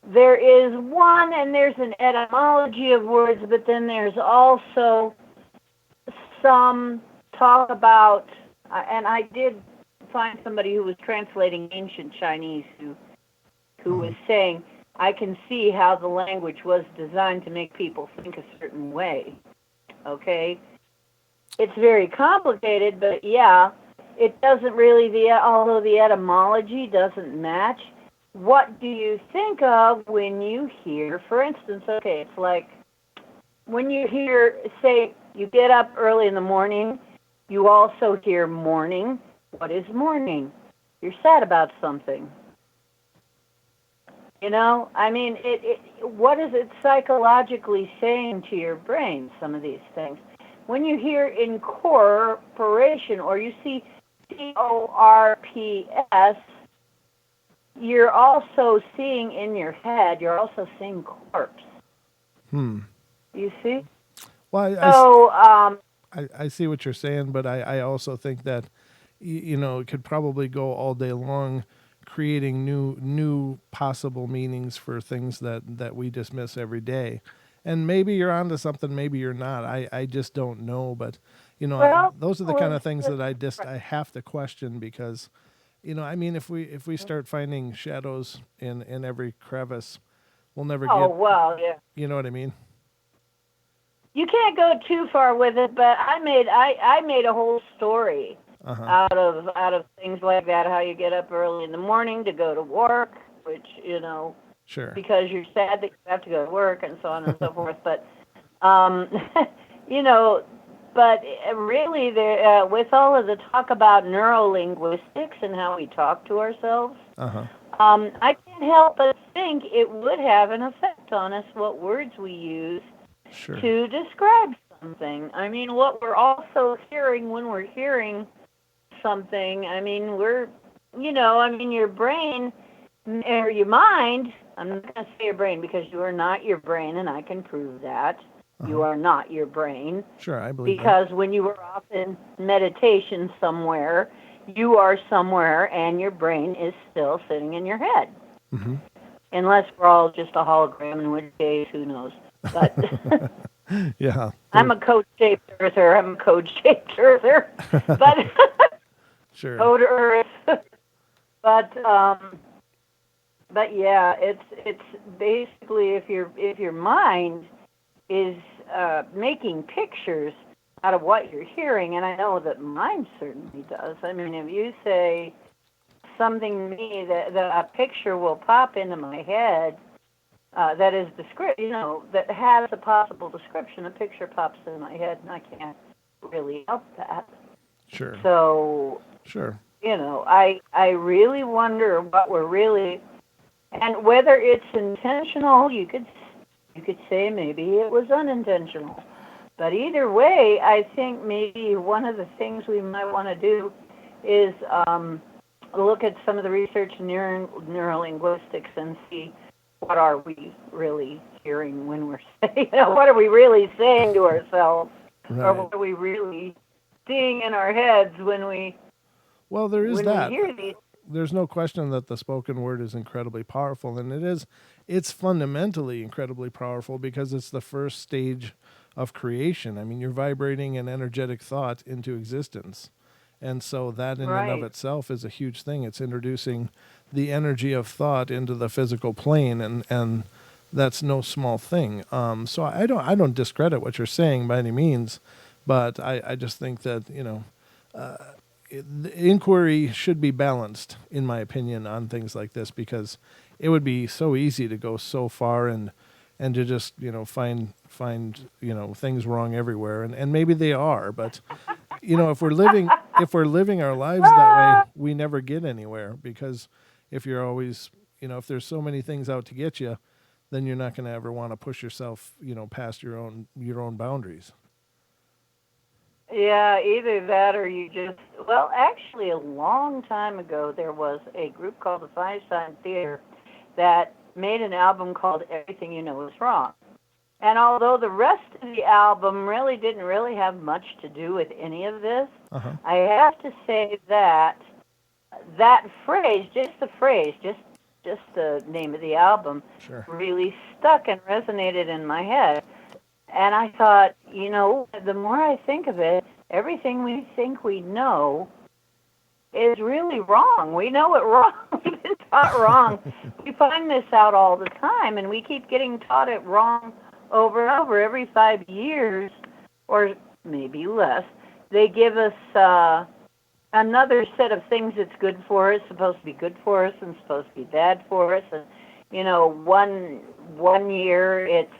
There is one, and there's an etymology of words, but then there's also some talk about, and I did find somebody who was translating ancient Chinese who was saying, I can see how the language was designed to make people think a certain way. Okay? It's very complicated, but yeah, it doesn't really, although the etymology doesn't match. What do you think of when you hear, for instance, okay, it's like when you hear, say, you get up early in the morning, you also hear morning. What is morning? You're sad about something. I mean, what is it psychologically saying to your brain, some of these things? When you hear incorporation or you see CORPS, you're also seeing in your head, you're also seeing corpse. You see? Well, I see what you're saying, but I also think that, it could probably go all day long creating new possible meanings for things that we dismiss every day. And maybe you're onto something, maybe you're not. I just don't know, but those are the kind of things that I have to question, because I mean, if we start finding shadows in every crevice, we'll never get. Oh well, yeah. You know what I mean? You can't go too far with it, but I made a whole story out of things like that. How you get up early in the morning to go to work, which sure, because you're sad that you have to go to work and so on and so forth. But But really, with all of the talk about neurolinguistics and how we talk to ourselves, I can't help but think it would have an effect on us what words we use to describe something. I mean, what we're also hearing when we're hearing something, I mean, your brain or your mind. I'm not going to say your brain because you are not your brain, and I can prove that. You are not your brain. Sure, I believe because when you were off in meditation somewhere, you are somewhere and your brain is still sitting in your head. Mm-hmm. Unless we're all just a hologram, in which case, who knows. But yeah. I'm a code-shaped earther. But sure. code earth. But yeah, it's basically if your mind is making pictures out of what you're hearing, and I know that mine certainly does. I mean, if you say something to me, that a picture will pop into my head that is that has a possible description. A picture pops in my head, and I can't really help that. Sure. So, sure. I really wonder what we're really, and whether it's intentional. You could say maybe it was unintentional. But either way, I think maybe one of the things we might want to do is look at some of the research in neurolinguistics and see what are we really hearing when we're saying, what are we really saying to ourselves, right. Or what are we really seeing in our heads when we there is that. We hear these. There's no question that the spoken word is incredibly powerful, and it's fundamentally incredibly powerful because it's the first stage of creation. I mean, you're vibrating an energetic thought into existence. And so that in and of itself is a huge thing. It's introducing the energy of thought into the physical plane, and that's no small thing. So I don't discredit what you're saying by any means, but I just think that, the inquiry should be balanced, in my opinion, on things like this, because it would be so easy to go so far and to just find things wrong everywhere, and maybe they are, but if we're living our lives that way, we never get anywhere, because if you're always if there's so many things out to get you, then you're not going to ever want to push yourself past your own boundaries. Yeah, either that or you just... Well, actually, a long time ago, there was a group called the Five Sign Theater that made an album called Everything You Know Is Wrong. And although the rest of the album really didn't have much to do with any of this, I have to say that phrase, just the name of the album, really stuck and resonated in my head. And I thought, the more I think of it, everything we think we know is really wrong. We know it wrong. We've been taught wrong. We find this out all the time, and we keep getting taught it wrong over and over. Every 5 years, or maybe less, they give us another set of things that's good for us, supposed to be good for us, and supposed to be bad for us. And, one year it's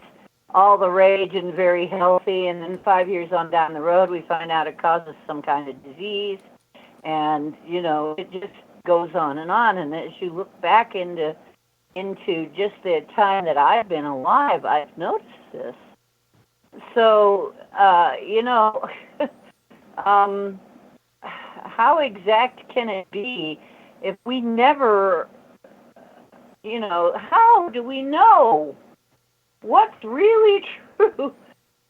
all the rage and very healthy, and then 5 years on down the road, we find out it causes some kind of disease, and it just goes on. And as you look back into just the time that I've been alive, I've noticed this. So how exact can it be if we never, how do we know what's really true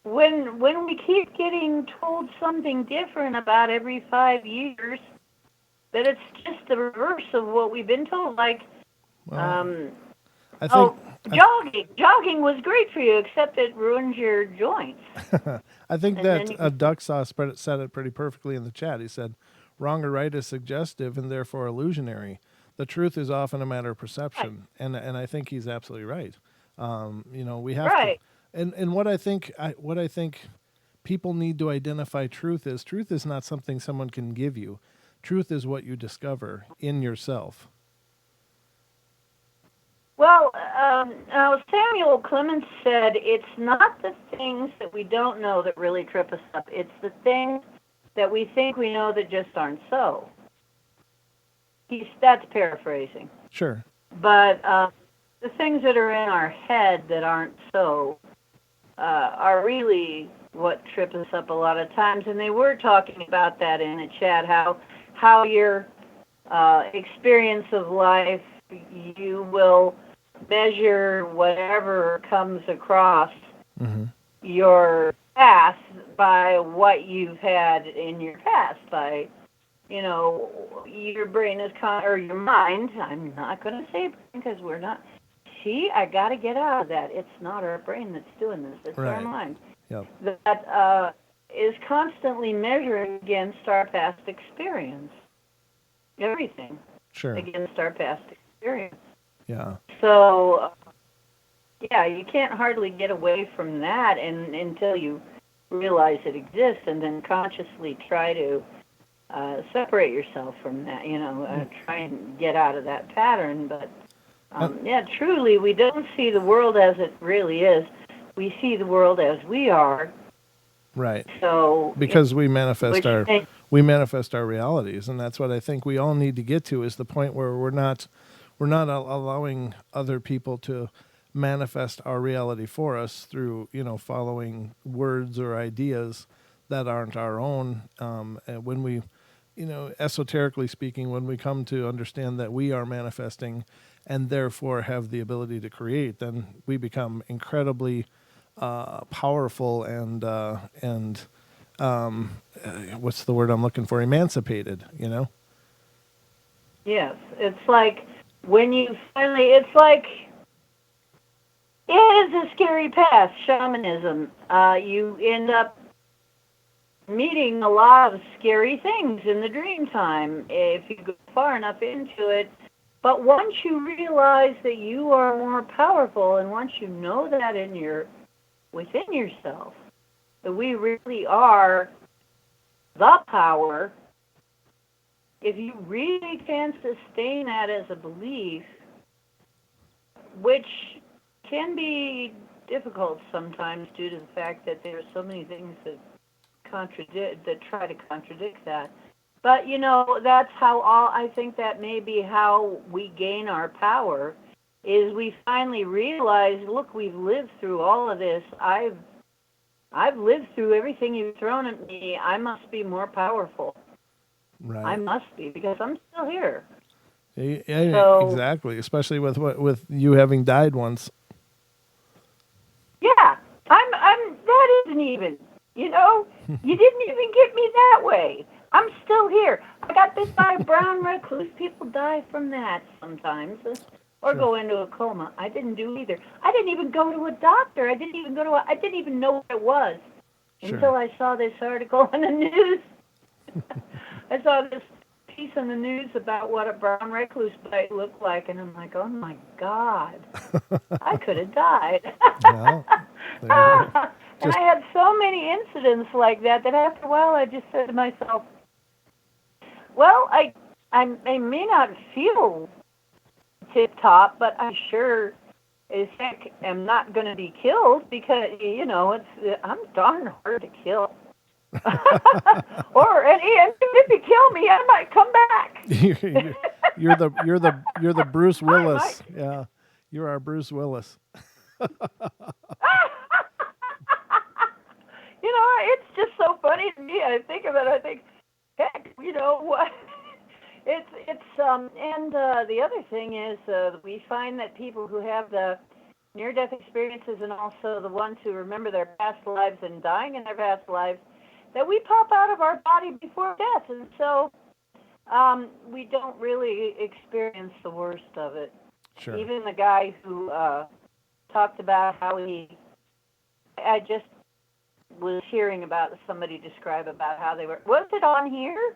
when we keep getting told something different about every 5 years, that it's just the reverse of what we've been told? Like, jogging was great for you, except it ruins your joints. I think that Duck Sauce said it pretty perfectly in the chat. He said, wrong or right is suggestive and therefore illusionary. The truth is often a matter of perception. Right. And I think he's absolutely right. We have to, and what I think people need to identify truth is not something someone can give you. Truth is what you discover in yourself. Well, Samuel Clemens said it's not the things that we don't know that really trip us up. It's the things that we think we know that just aren't so. That's paraphrasing. Sure. But the things that are in our head that aren't so are really what trip us up a lot of times. And they were talking about that in the chat, how your experience of life you will measure whatever comes across your past by what you've had in your past, by, your brain is or your mind. I'm not going to say brain because we're not. See, I got to get out of that. It's not our brain that's doing this. It's our mind. Yep. That is constantly measuring against our past experience. Everything. Sure. Against our past experience. Yeah. So, you can't hardly get away from that until you realize it exists, and then consciously try to separate yourself from that. Try and get out of that pattern. But truly, we don't see the world as it really is. We see the world as we are. Right. So because we manifest our realities, and that's what I think we all need to get to, is the point where we're not allowing other people to manifest our reality for us through, following words or ideas that aren't our own. And when we, esoterically speaking, when we come to understand that we are manifesting and therefore have the ability to create, then we become incredibly powerful and what's the word I'm looking for? Emancipated, Yes, it's like when you finally, it is a scary path, shamanism. You end up meeting a lot of scary things in the dream time if you go far enough into it. But once you realize that you are more powerful, and once you know that within yourself, that we really are the power, if you really can sustain that as a belief, which can be difficult sometimes due to the fact that there are so many things that try to contradict that. But, that's how I think that may be how we gain our power, is we finally realize, look, we've lived through all of this. I've lived through everything you've thrown at me. I must be more powerful. Right. I must be, because I'm still here. Yeah, So, exactly. Especially with you having died once. Yeah, I'm. That isn't even. You didn't even get me that way. I'm still here. I got bit by a brown recluse. People die from that sometimes, or go into a coma. I didn't do either. I didn't even go to a doctor. I didn't even know what it was until I saw this article on the news. I saw this piece on the news about what a brown recluse bite looked like, and I'm like, oh my God, I could have died. And I had so many incidents like that after a while I just said to myself, well, I may not feel tip-top, but I sure as heck am not going to be killed, because, I'm darn hard to kill. And if you kill me, I might come back. you're the Bruce Willis. Yeah, you're our Bruce Willis. It's just so funny to me. I think of it. I think, heck, what? And the other thing is, we find that people who have the near-death experiences, and also the ones who remember their past lives and dying in their past lives, that we pop out of our body before death, and so we don't really experience the worst of it. Sure. Even the guy who talked about how I just was hearing about somebody describe about how they were. Was it on here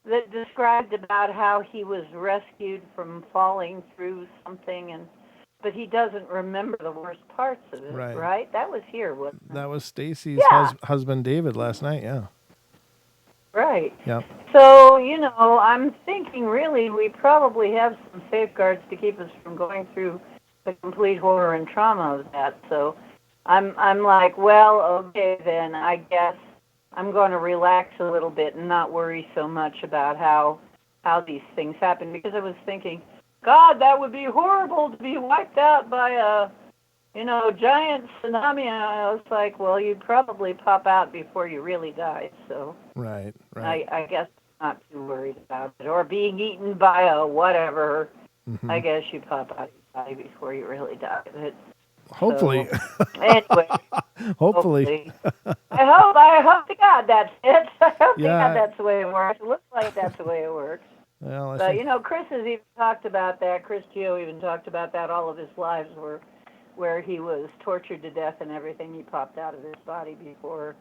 that described about how he was rescued from falling through something, but he doesn't remember the worst parts of it, right? That was here, wasn't it? That was Stacy's husband, David, last night, yeah. Right. Yeah. So, I'm thinking really we probably have some safeguards to keep us from going through the complete horror and trauma of that. So I'm like, well, okay, then I guess I'm going to relax a little bit and not worry so much about how these things happen, because I was thinking, God, that would be horrible to be wiped out by a giant tsunami. And I was like, well, you'd probably pop out before you really die. So right. I guess I'm not too worried about it, or being eaten by a whatever, I guess you pop out of your body before you really die. Hopefully. So, anyway. Hopefully. I hope to God that's it. I hope to Yeah. God that's the way it works. It looks like that's the way it works. Well, But, Chris has even talked about that. Chris Geo even talked about that all of his lives where he was tortured to death and everything. He popped out of his body before.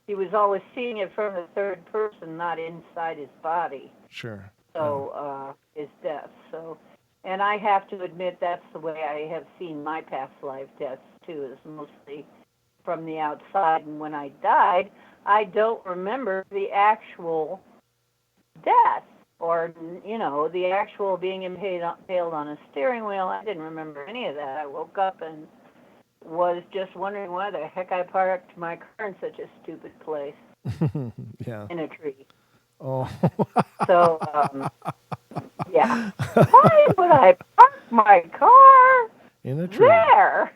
He was always seeing it from the third person, not inside his body. Sure. So, his death. So, and I have to admit that's the way I have seen my past life deaths, too, is mostly from the outside. And when I died, I don't remember the actual death or, the actual being impaled on a steering wheel. I didn't remember any of that. I woke up and was just wondering why the heck I parked my car in such a stupid place. Yeah. In a tree. Oh. So, yeah. Why would I park my car in a tree? There?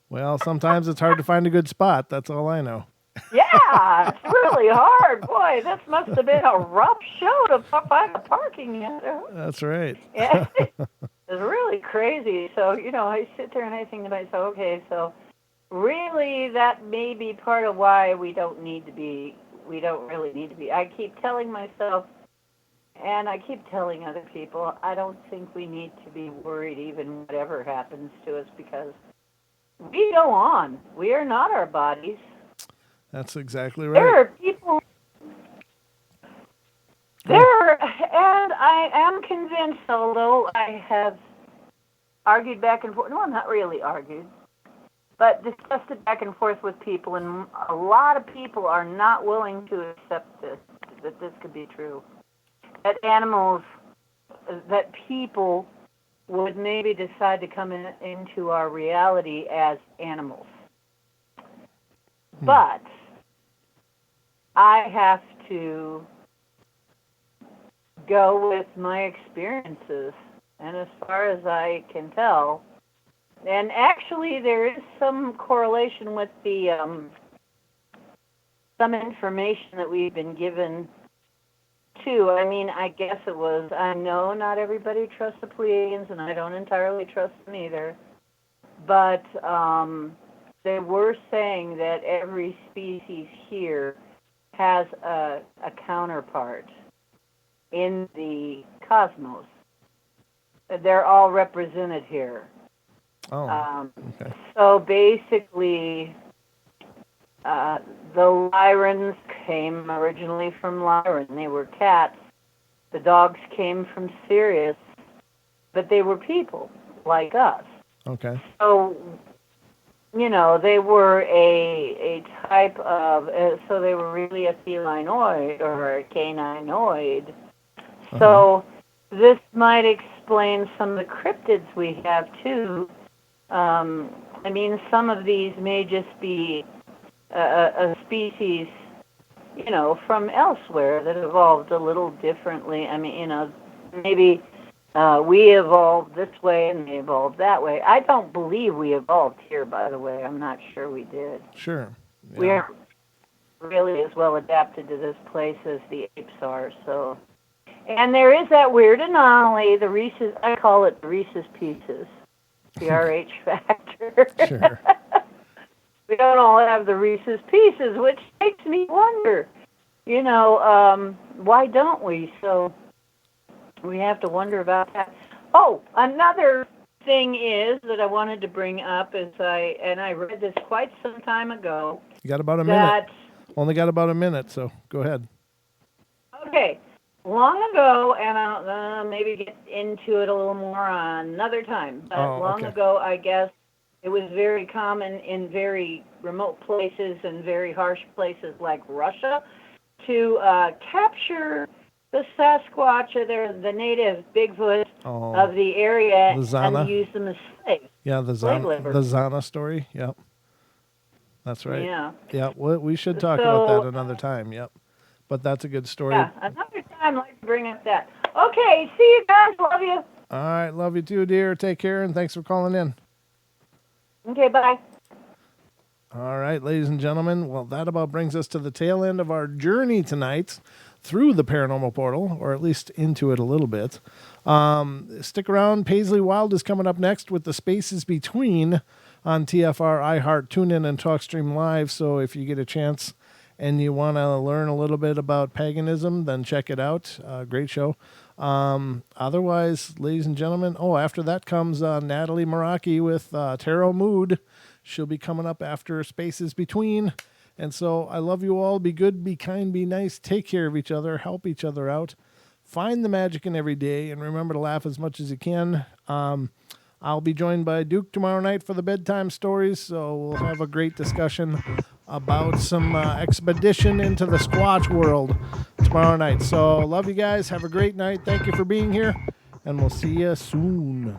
Well, sometimes it's hard to find a good spot. That's all I know. Yeah, it's really hard. Boy, this must have been a rough show to find a parking lot. That's right. Yeah, it's really crazy. So, I sit there and I think to myself, okay, so really that may be part of why we don't really need to be. I keep telling myself, and I keep telling other people, I don't think we need to be worried even whatever happens to us because we go on. We are not our bodies. That's exactly right. There are people. And I am convinced, although I have argued back and forth. No, I'm not really argued, but discussed it back and forth with people, and a lot of people are not willing to accept that this could be true. That people would maybe decide to come into our reality as animals. But I have to go with my experiences, and as far as I can tell, and actually there is some correlation with the some information that we've been given too. I mean, I guess it was, I know not everybody trusts the Pleiadians, and I don't entirely trust them either, but they were saying that every species here has a counterpart in the cosmos. They're all represented here. Oh, okay. So basically, the Lyrans came originally from Lyran. They were cats. The dogs came from Sirius, but they were people like us. Okay. So, they were a type of, so they were really a felinoid or a caninoid. Uh-huh. So this might explain some of the cryptids we have too. I mean, some of these may just be a species, from elsewhere that evolved a little differently. I mean, maybe we evolved this way and they evolved that way. I don't believe we evolved here, by the way. I'm not sure we did. Sure. Yeah. We aren't really as well adapted to this place as the apes are. So, and there is that weird anomaly, the Reese's. I call it the Reese's Pieces, the RH factor. Sure. We don't all have the Reese's Pieces, which makes me wonder, why don't we? So we have to wonder about that. Oh, another thing is that I wanted to bring up is I read this quite some time ago. You got about a minute. Only got about a minute, so go ahead. Okay. Long ago, and I'll maybe get into it a little more on another time, but long ago, I guess, it was very common in very remote places and very harsh places like Russia to capture the Sasquatch or the native Bigfoot of the area and use them as slaves. Yeah, the Zana story. Yep. That's right. Yeah. Yeah, we should talk about that another time. Yep. But that's a good story. Yeah, another time I'd like to bring up that. Okay, see you guys. Love you. All right, love you too, dear. Take care, and thanks for calling in. Okay, bye. All right, ladies and gentlemen. Well, that about brings us to the tail end of our journey tonight. through the Paranormal Portal, or at least into it a little bit. Stick around. Paisley Wild is coming up next with the Spaces Between on TFR, iHeart, TuneIn, and TalkStream Live. So if you get a chance and you want to learn a little bit about paganism, then check it out. Great show. Otherwise, ladies and gentlemen, after that comes Natalie Meraki with Tarot Mood. She'll be coming up after Spaces Between. And so I love you all. Be good, be kind, be nice. Take care of each other. Help each other out. Find the magic in every day. And remember to laugh as much as you can. I'll be joined by Duke tomorrow night for the bedtime stories. So we'll have a great discussion about some expedition into the Squatch world tomorrow night. So love you guys. Have a great night. Thank you for being here. And we'll see you soon.